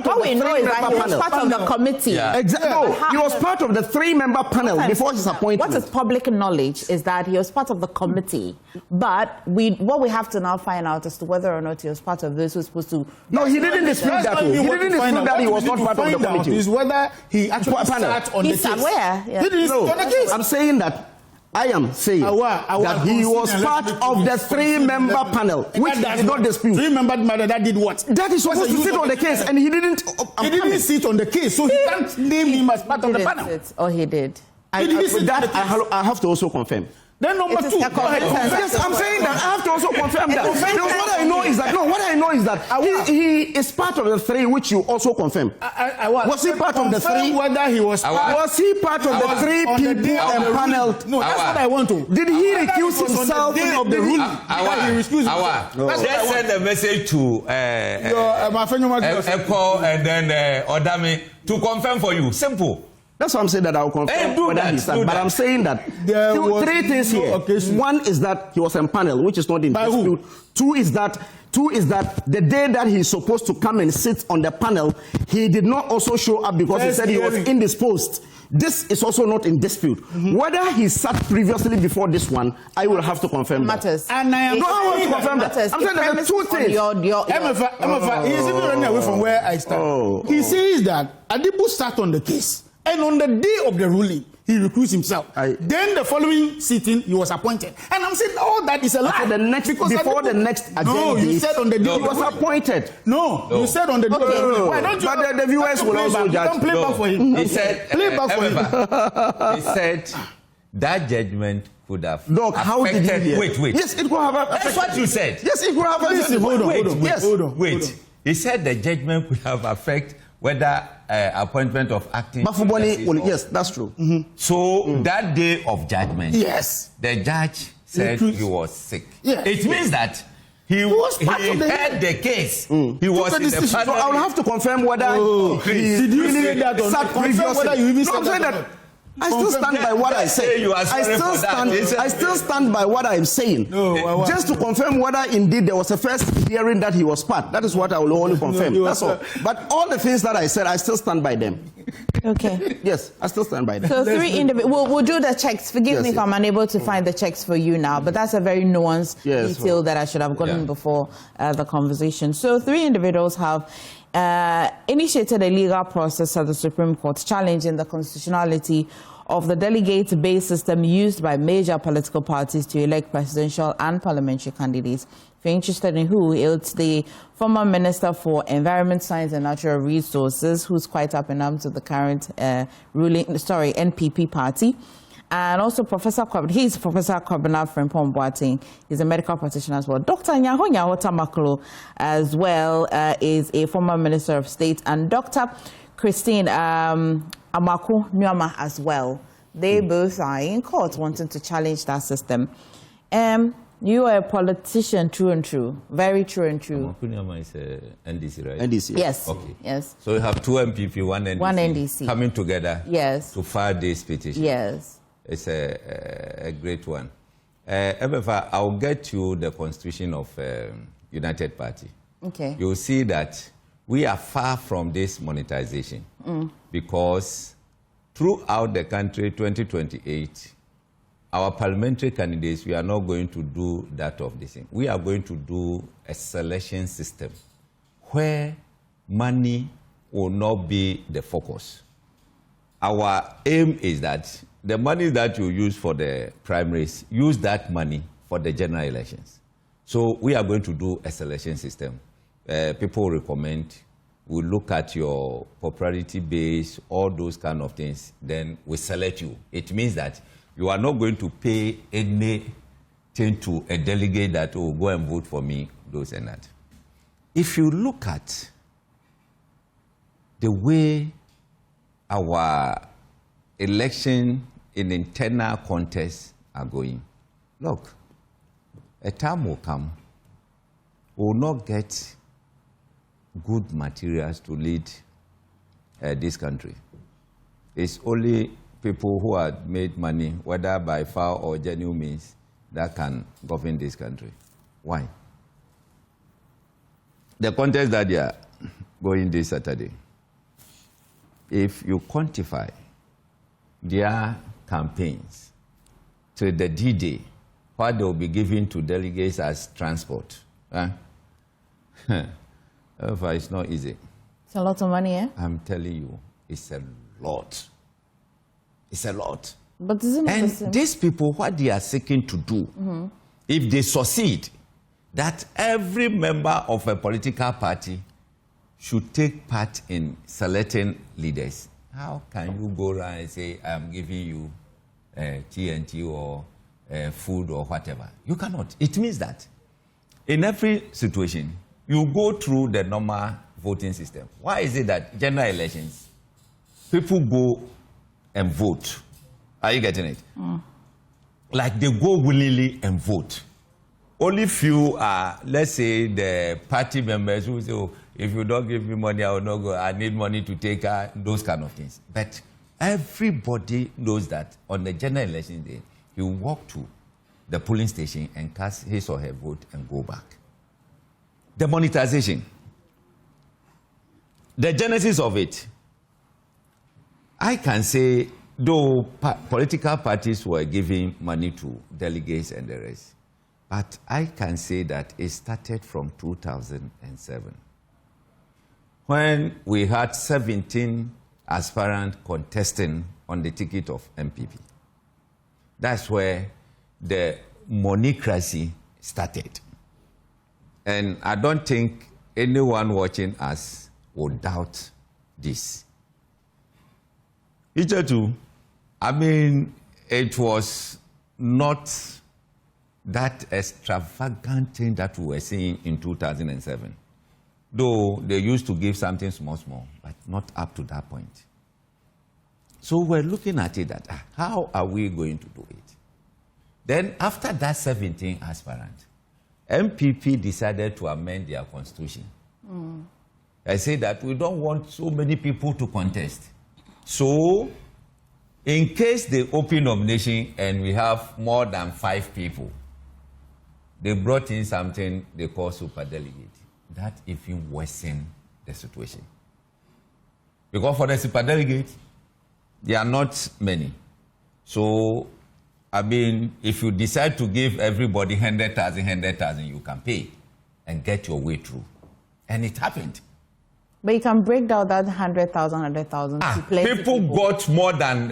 of the three-member panel. He was part of the committee. Yeah. Exactly. No, he was part of the three-member panel before his appointment. What is public knowledge is that he was part of the committee. But what we have to now find out as to whether or not he was part of this who was supposed to. No, he didn't dispute that. He didn't dispute that he was not part of the committee. Is whether he actually sat on the case. Where? He didn't sit on the case. I'm saying that. I am saying that he was part of the three-member panel, which did not dispute. Three-member panel that did what? That is supposed to sit on the case, and he didn't. He didn't sit on the case, so he can't name him as part of the panel. Oh, he did. I have to also confirm. Then number two. Yes, I'm saying that I have to also confirm that. What I know is that he is part of the three, which you also confirm. Was he part of the three? Whether he was he part of the three people and panel? No, that's what I want to. Did he recuse himself? On the day of the ruling. Just send a message to Echo and then Odame to confirm for you. Simple. That's why I'm saying that I'll confirm whether he sat. But I'm saying that three things here. One is that he was empaneled, which is not in dispute. Two is that the day that he's supposed to come and sit on the panel, he did not also show up because he said he was indisposed. This is also not in dispute. Whether he sat previously before this one, I will have to confirm that. And I am want to confirm that. I'm saying there are two things. He is even running away from where I stand. He says that Adibu sat on the case. And on the day of the ruling, he recused himself. Then the following sitting, he was appointed. And I'm saying, that is a lie. Before the next agenda. No, you said on the day he was appointed. No, you said on the day. Why don't you? But the viewers will also judge. Don't play back for him. He said, play back for him. He said that judgment could have affected. How did he hear? Wait. Yes, it could have affected. That's what you said. Yes, it could have affected. Hold on. Wait. He said the judgment could have affected whether appointment of acting. Yes, that's true. So that day of judgment, the judge said he was sick. It means that he had the case. He was in the panel. So I will have to confirm whether did you say that or not? Confirm whether you even said that. I still stand by what I say. I still stand by what I'm saying. Just to confirm whether indeed there was a first hearing that he was part. That is what I will only confirm. That's all. But all the things that I said, I still stand by them. Okay. Yes, I still stand by them. So three individuals. We'll do the checks. Forgive me if I'm unable to find the checks for you now, but that's a very nuanced detail that I should have gotten before the conversation. So three individuals have initiated a legal process at the Supreme Court challenging the constitutionality of the delegate-based system used by major political parties to elect presidential and parliamentary candidates. If you're interested in who, it's the former Minister for Environment, Science and Natural Resources, who's quite up in arms with the current NPP party. and also he's Professor Kwabena Frimpong Boateng. He's a medical practitioner as well. Dr. Nyaho Tamaklo as well is a former Minister of State, and Dr. Christine Amaku Nyama as well. They both are in court wanting to challenge that system. You are a politician, true and true, very true and true. Amaku is NDC, right? NDC. Yes. Okay. Yes. So you have two MPP, one NDC. Coming together. Yes. To file this petition. Yes. It's a great one. Ebefa, I'll get you the constitution of United Party. Okay. You'll see that we are far from this monetization because throughout the country, 2028, our parliamentary candidates, we are not going to do that of this thing. We are going to do a selection system where money will not be the focus. Our aim is that the money that you use for the primaries, use that money for the general elections. So we are going to do a selection system. People recommend, we look at your popularity base, all those kind of things, then we select you. It means that you are not going to pay anything to a delegate that will go and vote for me, those and that. If you look at the way our election in internal contests are going, look, a time will come, we will not get good materials to lead this country. It's only people who have made money, whether by foul or genuine means, that can govern this country. Why? The contest that they are going this Saturday, if you quantify their campaigns to the D-Day, what they will be giving to delegates as transport, it's not easy. It's a lot of money, eh? I'm telling you, it's a lot. It's a lot. But isn't it the same? And these people, what they are seeking to do, if they succeed, that every member of a political party should take part in selecting leaders. How can you go around and say, I'm giving you TNT or food or whatever? You cannot. It means that in every situation, you go through the normal voting system. Why is it that general elections, people go and vote? Are you getting it? Like they go willingly and vote. Only few are, let's say, the party members who say, oh, if you don't give me money, I will not go. I need money to take those kind of things. But everybody knows that on the general election day, you walk to the polling station and cast his or her vote and go back. The monetization, the genesis of it, I can say, though political parties were giving money to delegates and the rest, but I can say that it started from 2007, when we had 17 aspirants contesting on the ticket of MPP. That's where the moneycracy started. And I don't think anyone watching us would doubt this. Too, I mean, it was not that extravagant thing that we were seeing in 2007. Though they used to give something small, but not up to that point. So we're looking at it that, how are we going to do it? Then after that 17 aspirants, MPP decided to amend their constitution. I say that we don't want so many people to contest. So, in case they open nomination and we have more than 5 people, they brought in something they call superdelegate. That even worsened the situation. Because for the superdelegate, there are not many. So, I mean, if you decide to give everybody 100,000, you can pay and get your way through. And it happened. But you can break down that 100,000 to plenty people got more than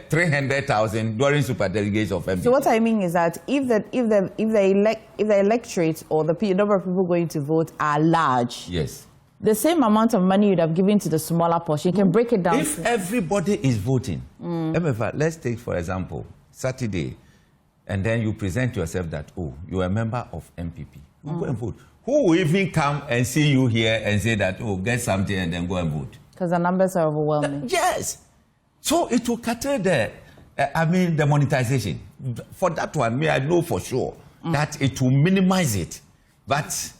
300,000 during superdelegates of MPP. So what I mean is that if the electorate or the number of people going to vote are large, yes, the same amount of money you'd have given to the smaller portion, you can break it down. If everybody is voting, let's take, for example, Saturday, and then you present yourself that, oh, you're a member of MPP. You go and vote. Who will even come and see you here and say that, oh, get something and then go and vote? Because the numbers are overwhelming. Yes. So it will curtail the monetization. For that one, I know for sure that it will minimize it. But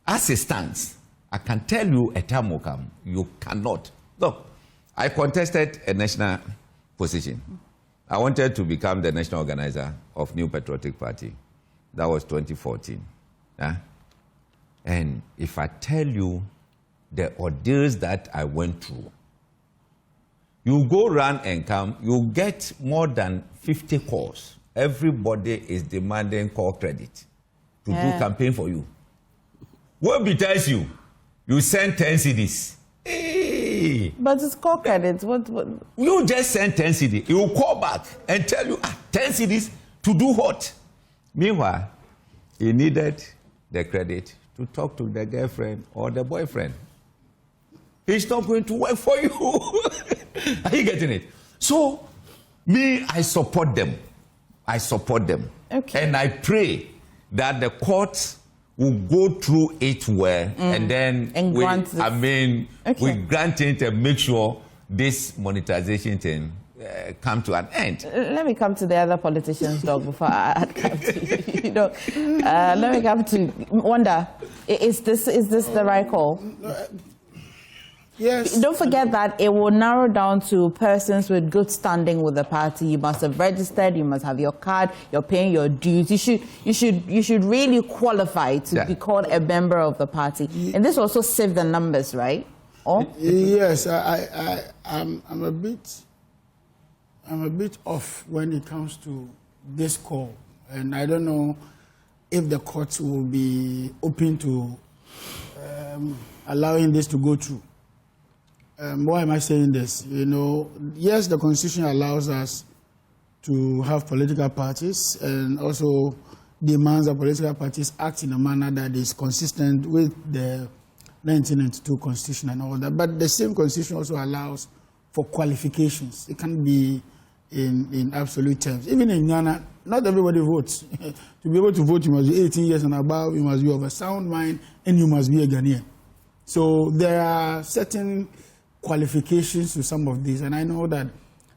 as it stands, I can tell you a time will come, you cannot. Look, I contested a national position. I wanted to become the national organizer of New Patriotic Party. That was 2014. And if I tell you the ordeals that I went through, you go run and come, you get more than 50 calls. Everybody is demanding call credit to do campaign for you. What betides you? You send 10 CDs. Hey. But it's call credit. What? You just send 10 CDs. He will call back and tell you, 10 CDs to do what? Meanwhile, he needed the credit to talk to the girlfriend or the boyfriend. He's not going to work for you. Are you getting it? So, I support them. I support them. Okay. And I pray that the courts will go through it well and then we grant it and make sure this monetization thing come to an end. Let me come to the other politicians, Doc, before I come to you. Let me come to Wanda. Is this the right call? Yes. Don't forget that it will narrow down to persons with good standing with the party. You must have registered. You must have your card. You're paying your dues. You should really qualify to be called a member of the party. And this also saves the numbers, right? Or? Yes, I'm a bit off when it comes to this call, and I don't know if the courts will be open to allowing this to go through. Why am I saying this? Yes, the Constitution allows us to have political parties and also demands that political parties act in a manner that is consistent with the 1992 Constitution and all that. But the same Constitution also allows for qualifications. It can be in absolute terms. Even in Ghana, not everybody votes. To be able to vote, you must be 18 years and above, you must be of a sound mind, and you must be a Ghanaian. So there are certain qualifications to some of these, and I know that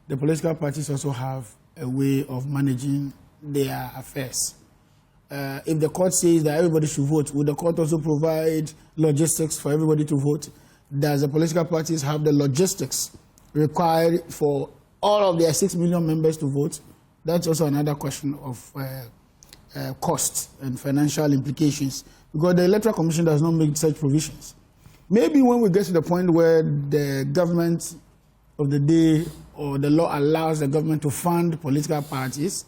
the political parties also have a way of managing their affairs. If the court says that everybody should vote, would the court also provide logistics for everybody to vote? Does the political parties have the logistics required for all of their 6 million members to vote? That's also another question of cost and financial implications, because the Electoral Commission does not make such provisions. Maybe when we get to the point where the government of the day or the law allows the government to fund political parties,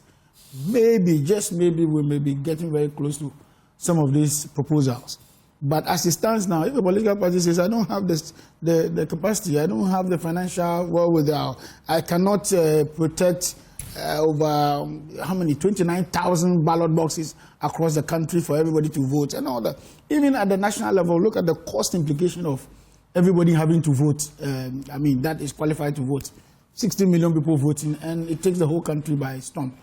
maybe, just maybe, we may be getting very close to some of these proposals. But as it stands now, if a political party says, I don't have the capacity, I don't have the financial wherewithal, I cannot protect over, 29,000 ballot boxes across the country for everybody to vote and all that. Even at the national level, look at the cost implication of everybody having to vote. That is qualified to vote. 60 million people voting, and it takes the whole country by storm.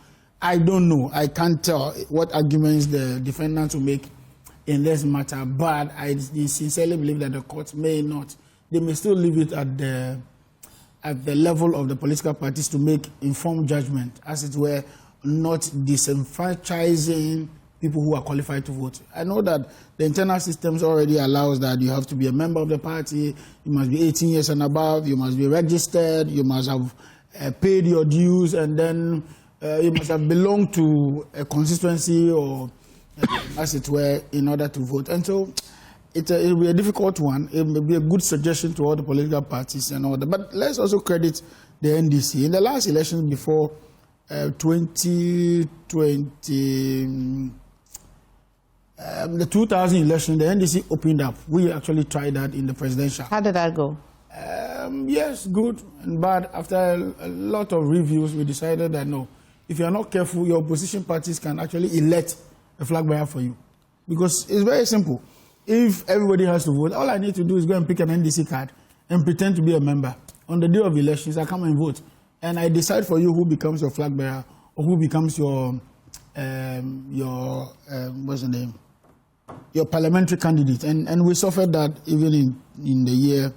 I don't know. I can't tell what arguments the defendants will make in this matter, but I sincerely believe that the courts may not. They may still leave it at the level of the political parties to make informed judgment, as it were, not disenfranchising people who are qualified to vote. I know that the internal systems already allows that you have to be a member of the party, you must be 18 years and above, you must be registered, you must have paid your dues, and then you must have belonged to a constituency or, as it were, in order to vote. And so it will be a difficult one. It may be a good suggestion to all the political parties and all that. But let's also credit the NDC. In the last elections before 2020, the 2000 election, the NDC opened up. We actually tried that in the presidential. How did that go? Yes, good and bad. After a lot of reviews, we decided that no, if you are not careful, your opposition parties can actually elect a flag bearer for you. Because it's very simple. If everybody has to vote, all I need to do is go and pick an NDC card and pretend to be a member. On the day of elections, I come and vote. And I decide for you who becomes your flag bearer or who becomes your what's the name? Your parliamentary candidate. And we suffered that even in the year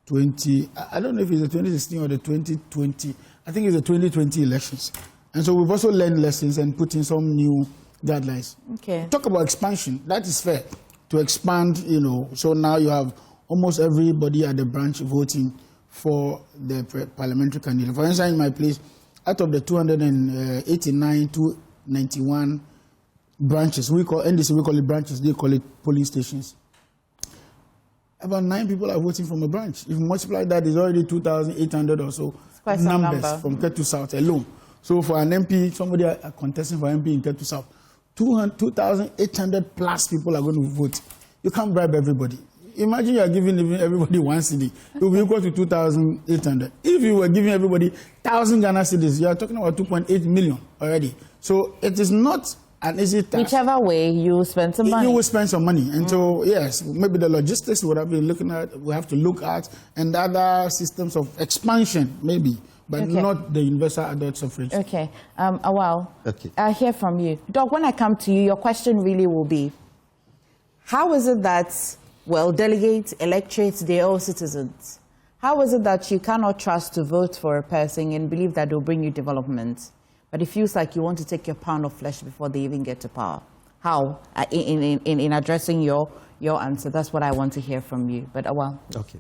20, I don't know if it's the 2016 or the 2020, I think it's the 2020 elections. And so we've also learned lessons and put in some new guidelines. Okay. Talk about expansion. That is fair to expand, so now you have almost everybody at the branch voting for the parliamentary candidate. For instance, in my place, out of the 289 to 91 branches, we call NDC, we call it branches, they call it polling stations. About 9 people are voting from a branch. If you multiply that, it's already 2,800 or so numbers from Ketu South alone. So for an MP, somebody are contesting for MP in Ketu South, 2,800 plus people are going to vote. You can't bribe everybody. Imagine you are giving everybody 1 cedi. It will be equal to 2,800. If you were giving everybody 1,000 Ghana cedis, you are talking about 2.8 million already. So it is not an easy task. Whichever way, you spend some money. You will spend some money. And so, yes, maybe the logistics would have been looking at, we have to look at, and other systems of expansion, maybe, but not the universal adult suffrage. Okay. Awal, I hear from you. Doc, when I come to you, your question really will be, how is it that, well, delegates, electorates, they're all citizens. How is it that you cannot trust to vote for a person and believe that they'll bring you development? But it feels like you want to take your pound of flesh before they even get to power. How? In addressing your answer, that's what I want to hear from you. But Awal. Okay.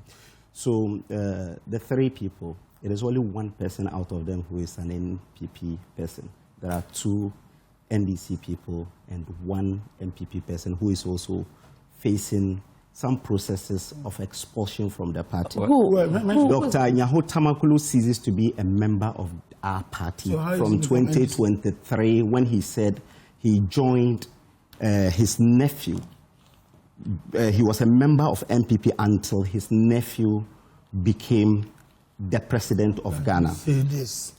So the 3 people, it is only 1 person out of them who is an NPP person. There are 2 NDC people and 1 NPP person who is also facing some processes of expulsion from the party. Dr. Nyaho Tamakulu ceases to be a member of our party from 2023 when he said he joined his nephew. He was a member of MPP until his nephew became the president of Ghana. Say this.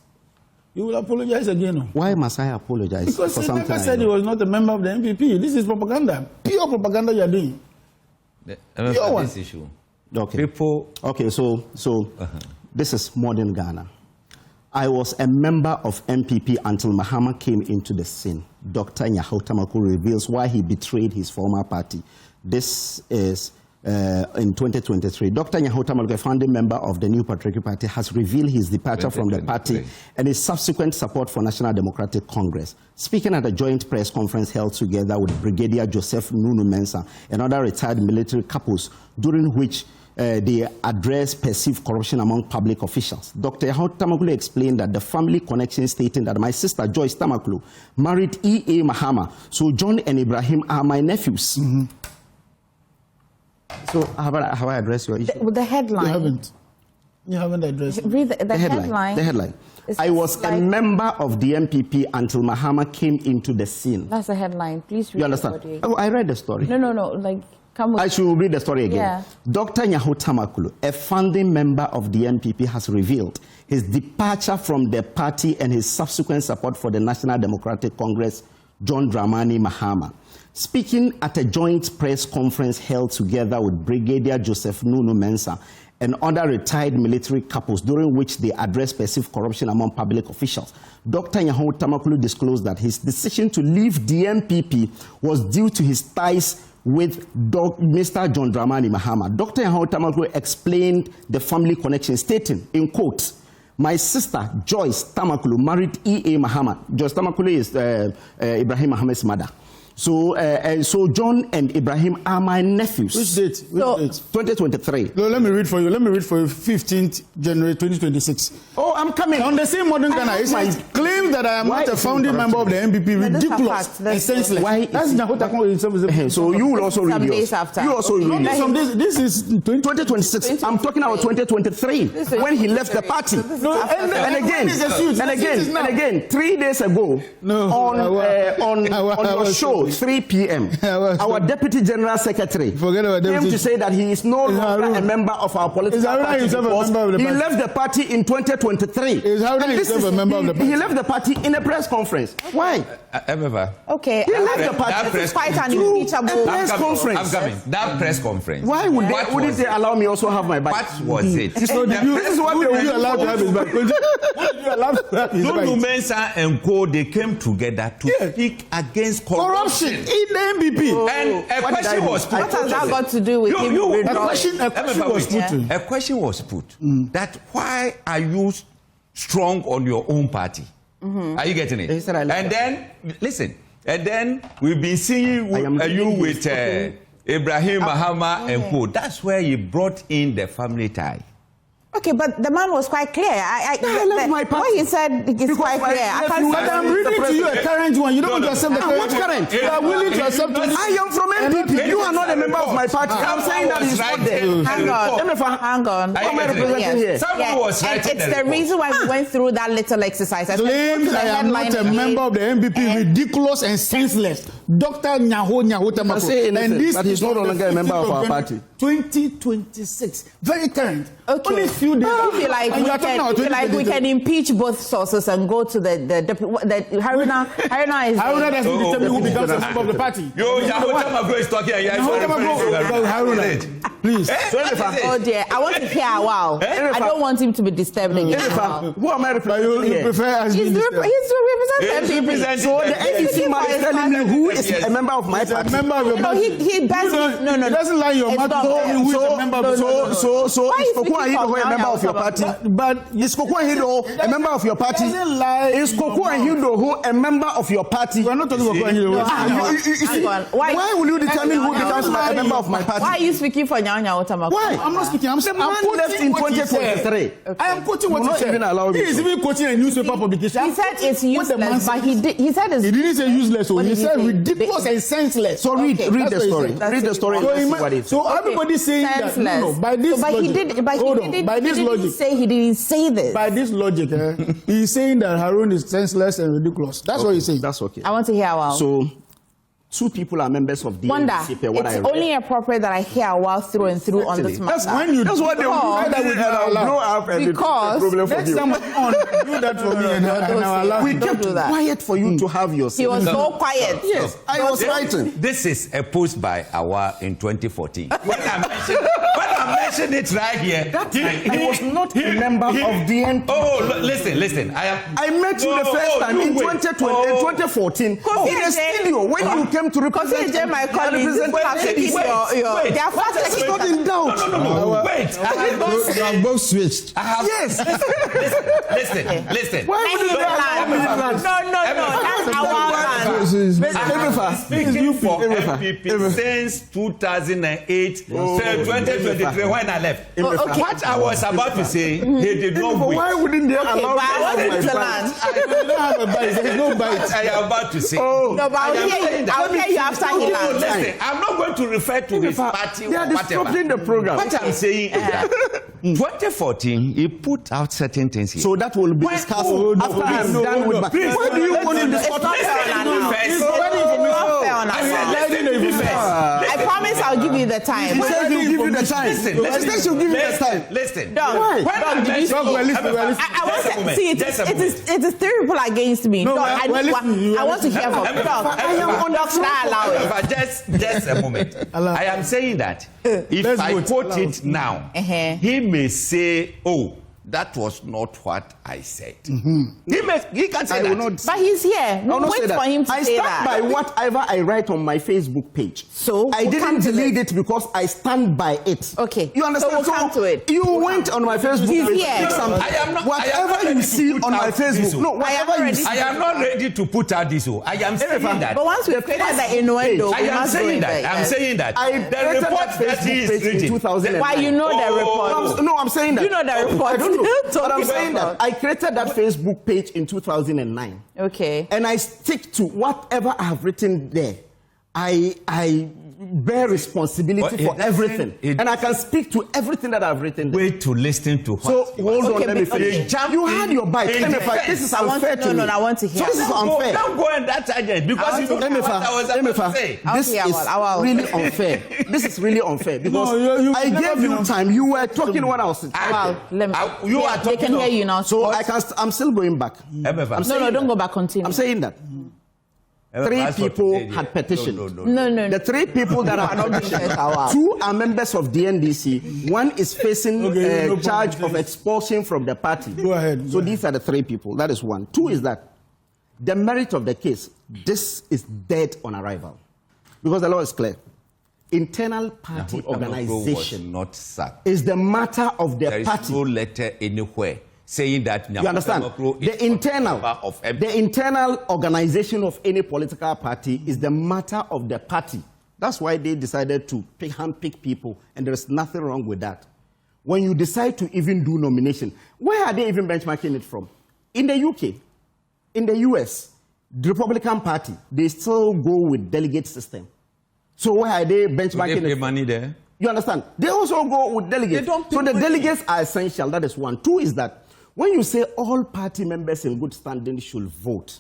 You will apologize again. Why must I apologize? Because for he something never said he was not a member of the MPP. This is propaganda. Pure propaganda you are doing. This issue. Okay. People. Okay, so this is modern Ghana. I was a member of MPP until Mahama came into the scene. Dr. Nyaho Tamakulu reveals why he betrayed his former party. This is in 2023. Dr. Nyaho Tamakulu, a founding member of the New Patriotic Party, has revealed his departure from the party and his subsequent support for National Democratic Congress. Speaking at a joint press conference held together with Brigadier Joseph Nunu Mensah and other retired military couples, during which they address perceived corruption among public officials. Dr. Nyaho Tamakulu explained that the family connection, stating that my sister Joyce Tamakulu married E.A. Mahama, so John and Ibrahim are my nephews. So have I addressed your issue? The headline. You haven't addressed it. Read the headline. The headline. I was a member of the MPP until Mahama came into the scene. That's the headline. Please read. You understand? Oh, I read the story. No. Like, come with. I should read the story again. Yeah. Dr. Nyaho Tamakulu, a founding member of the MPP, has revealed his departure from the party and his subsequent support for the National Democratic Congress, John Dramani Mahama. Speaking at a joint press conference held together with Brigadier Joseph Nunu Mensah and other retired military couples, during which they addressed perceived corruption among public officials, Dr. Nyaho Tamakulu disclosed that his decision to leave the MPP was due to his ties with Mr. John Dramani Mahama. Dr. Nyaho Tamakulu explained the family connection, stating, in quotes, my sister Joyce Tamakulu married E.A. Mahama. Joyce Tamakulu is Ibrahim Mahamad's mother. So John and Ibrahim are my nephews. Which date? 2023. No, let me read for you. 15th January 2026. Oh, I'm coming. On the same modern Ghana, it's my claim that I am not a founding member of the MPP. Ridiculous and senseless. Why? That's Nyaho. So you will also read yours. You also read yours. This is 2026. I'm talking about 2023 when he left the party. And again, 3 days ago, on your show, 3 p.m., our Deputy General Secretary came to say that he is no longer a member of our political party because he left the party in 2023. He left the party in a press conference. Why? Okay, he left the party. This is quite an impeachable press conference. I'm coming. That press conference. Why wouldn't they allow me also have my bike? What was it? So this is what they were allowed to have his bike. Lulu Mensah and co, they came together to speak against corruption in the MPP. And a question was put. What has that got to do with him? A question was put that why are you strong on your own party? Are you getting it? And then, listen, and then we've been seeing you with Ibrahim Mahama and co. That's where he brought in the family tie. Okay, but the man was quite clear. I left my party. What he said is quite clear. But I'm reading to you a current one. You don't want to accept the current one. What current? You are willing to accept it. I am from MPP. You are not a member of my party. I'm saying that he's not there. Hang on. What am I representing here? Someone was writing it's the reason why we went through that little exercise. Claims I am not a member of the MPP, ridiculous and senseless. Dr. Nyaho Tamako. And this but he's no longer a member of our party. 2026. Very current. Okay. Only few days. I feel like we can impeach both sources and go to the Haruna is Haruna doesn't determine who becomes a member of the party. Tamako is talking. Please. Oh dear, I want to hear a while. I don't want him to be disturbed again. Who am I representing here? He's representing MPP. So the NDC man is telling me who is a member of my party. He doesn't lie your mouth. Who is a member of the party? So is Koku Ahido a member of your party? But is Koku Ahido a member of your party? Is Koku Ahido a member of your party? We're not talking about Koku Ahido. Why will you determine who becomes a member of my party? Why are you speaking for Nyanya Otamako? Why? I'm not speaking. I'm left in 2023. I am quoting what he said. He is even quoting a newspaper publication. He said it's useless, but he said it's... He didn't say useless, so he said ridiculous and senseless. So read the story. Read the story. So everybody's saying that by this logic. By this logic, he didn't say this. By this logic, he's saying that Harun is senseless and ridiculous. That's what he's saying. That's okay. I want to hear a while. So 2 people are members of the NDC. It's only appropriate that I hear a while through and through on this matter. That's what they will do. Because next time do that for me and I'll allow we kept quiet for you to have your say. He was so quiet. Yes, I was writing. This is a post by Awa in 2014. When I mentioned it right here, he was not a member of the NPP. Oh, listen. I met you the first time in 2014 in the studio when you came to represent my colleagues. They are it's not in doubt. No. Wait. I have both switched. Yes. Listen. Why would you No. That's our speaking for MPP since 2008, 2023 when I left. What I was about to say, they did not wait. Why wouldn't they allow me to land? I don't have a bite. There is no bite. I am about to say. No, but I'll hear you after he lands. Listen, I'm not going to refer to his party they are disrupting the program. What I'm saying is that 2014, he put out certain things here. So that will be discussed after I'm done with my... Why do you want to discuss I promise I'll give you the time. He said he'll give you the time. Listen. Listen. I want to see it is 3 people against me. No, I want to hear from Just a moment. I am saying that if I quote it now, he may say, oh, that was not what I said. He can say that. But he's here. We'll wait for him to say that. I stand by whatever I write on my Facebook page. So I didn't delete it because I stand by it. Okay. You understand? So we'll come to it. You went on my Facebook page. He's here. Whatever you see on my Facebook. No, whatever you see. I am not ready to put out this. I am saying that. But once we created the innuendo, I am saying that. I'm saying that. The report that he is reading. Why you know the report? No, I'm saying that. You know the report. But I'm saying that I created that Facebook page in 2009. Okay. And I stick to whatever I have written there. I bear responsibility for everything. And I can speak to everything that I've written. Wait to listen to So, hold on, let me finish. You had your bite. This is unfair to me. No, I want to hear. So this is unfair. Don't go on that target because you don't know what I was about to say. This is really unfair. This is really unfair because I gave you time. You were talking when I was saying. You are talking. They can hear you now. So I'm still going back. No, don't go back. Continue. I'm saying that. 3 people had petitioned. No. The 3 people that are not petitioned, 2 are members of the NDC. 1 is facing charge of expulsion from the party. Go ahead. So these are the 3 people. That is 1. 2 is that the merit of the case, this is dead on arrival. Because the law is clear. Internal party organization not sacked. is the matter of the there party. There is no letter anywhere saying that. You understand? The internal organization of any political party is the matter of the party. That's why they decided to handpick people, and there is nothing wrong with that. When you decide to even do nomination, where are they even benchmarking it from? In the UK, in the US, the Republican Party, they still go with delegate system. So where are they benchmarking it? They pay money there. You understand? They also go with delegates. So the delegates are essential. That is 1. 2 is that when you say all party members in good standing should vote,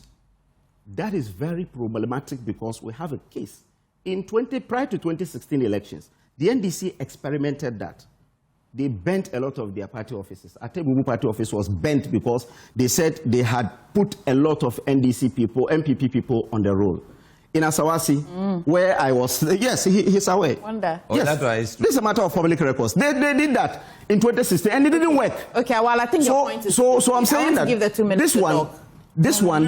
that is very problematic because we have a case. Prior to 2016 elections, the NDC experimented that. They bent a lot of their party offices. Atebubu party office was bent because they said they had put a lot of NDC people, MPP people on the roll. In Asawasi, where I was, yes, he's aware. Wonder. Yes, this is a matter of public records. They did that in 2016 and it didn't work. Okay, well, I think your point is... So I'm saying that give the 2 minutes this one,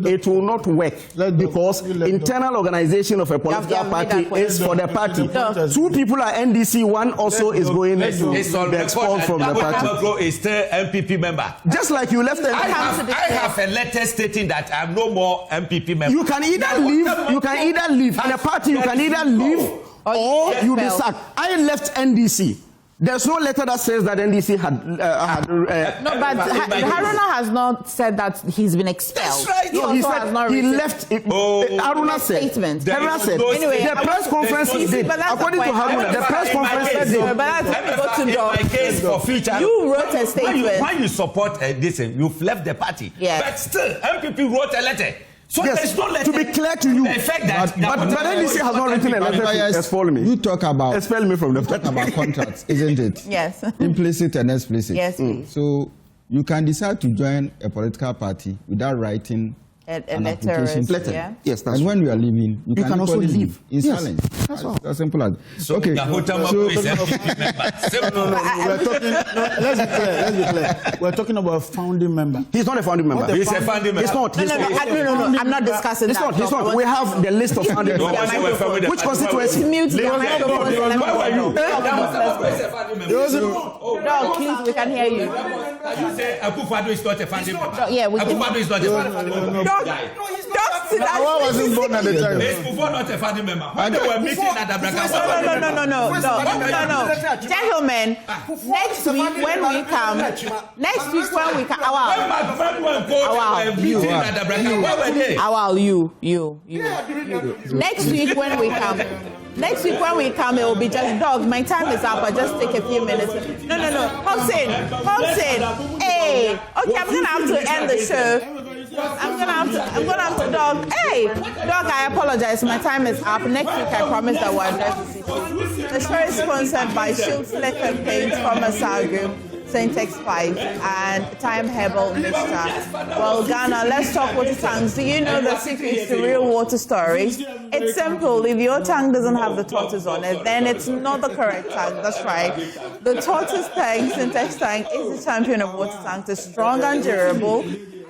it will not work because internal organization of a political party is for the party. 2 people are NDC, 1 also is going to be expelled from the party. Is still MPP member. Just like you left. I have a letter stating that I'm no more MPP member. You can either leave. You can either leave in a party. You can either leave or you be sacked. I left NDC. There's no letter that says that NDC had... no, but Haruna has not said that he's been expelled. That's right. No, he said he left. Haruna said... Haruna said... Anyway, the press conference he did. According to Haruna, the press conference said... You wrote a statement. Why you support this? You've left the party. Yes. But still, MPP wrote a letter. So yes, to be clear to you, but NDC has not written a letter to expel me. You talk about expel me from the talk about contracts, isn't it? Yes. Implicit and explicit. Yes. Please. So you can decide to join a political party without writing an application letter. Yeah. Yes, that's and when you are leaving, you can also leave in yes. silence. That's all. As simple as. So okay. Let's be clear. We're talking about a founding member. He's not a founding member. He's a founding member. He's not. No. I'm not discussing that. He's not. We have the list of founding members. Which constituency? Mute the microphone. No, please, we can hear you. You say Akufo-Addo is not a founding member. Yeah, we can. Akufo-Addo is not a founding member. I wasn't born at the time. Is Akufo not a founding member? When they were meeting at the No. Gentlemen, next week when we come, when my friend went to meeting at the Braga, where were they? You. Next week when we come, it will be just dogs. My time is up. I'll just take a few minutes. No. Hopeson. Hey. Okay, I'm gonna have to end the show. I'm gonna have to dog. Hey, dog, I apologize. My time is up. Next week I promise that we'll address the issue. The show is sponsored by Shield Slick and Paint from Asal Group, Syntex 5, and Time Herbal Mixture. Well, Ghana, let's talk water tanks. Do you know the secrets to real water storage? It's simple. If your tank doesn't have the tortoise on it, then it's not the correct tank. That's right. The tortoise tank, Syntex tank, is the champion of water tanks. It's strong and durable,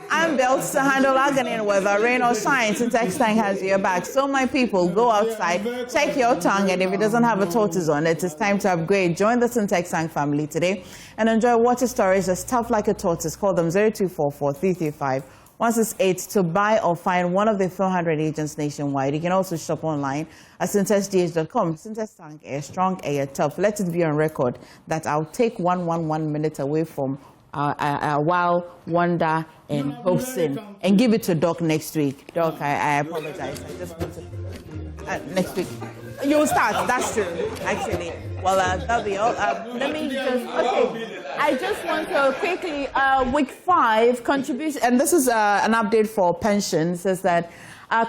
and built to handle agony in weather, rain or shine. Syntex tank has your back. So my people, go outside, check your tank, and if it doesn't have a tortoise on it, it's time to upgrade. Join the Syntex tank family today and enjoy water storage that's tough like a tortoise. Call them 0244-335-1668 to buy or find one of the 400 agents nationwide. You can also shop online at syntexgh.com. Syntex tank, air strong, air tough. Let it be on record that I'll take 1 minute away from Wow, Wonder, and Hopeson and give it to Doc next week. Doc, I apologize. I just want to... next week. You'll start, that's true, actually. Well, that'll be all. Let me just, okay. I just want to quickly, week 5, contribution, and this is an update for pensions, says that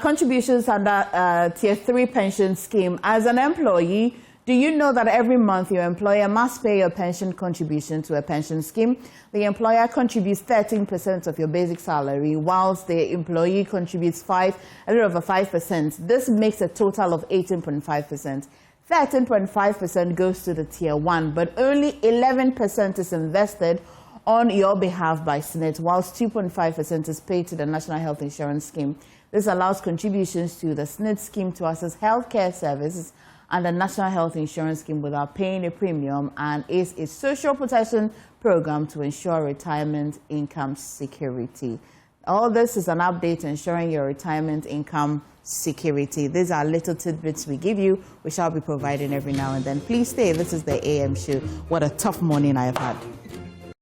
contributions under Tier 3 pension scheme. As an employee, do you know that every month your employer must pay your pension contribution to a pension scheme? The employer contributes 13% of your basic salary, whilst the employee contributes a little over 5%. This makes a total of 18.5%. 13.5% goes to the Tier 1, but only 11% is invested on your behalf by SNIT, whilst 2.5% is paid to the National Health Insurance Scheme. This allows contributions to the SNIT scheme to access healthcare services and the National Health Insurance Scheme without paying a premium, and is a social protection program to ensure retirement income security. All this is an update ensuring your retirement income security. These are little tidbits we give you. We shall be providing every now and then. Please stay. This is the AM show. What a tough morning I have had.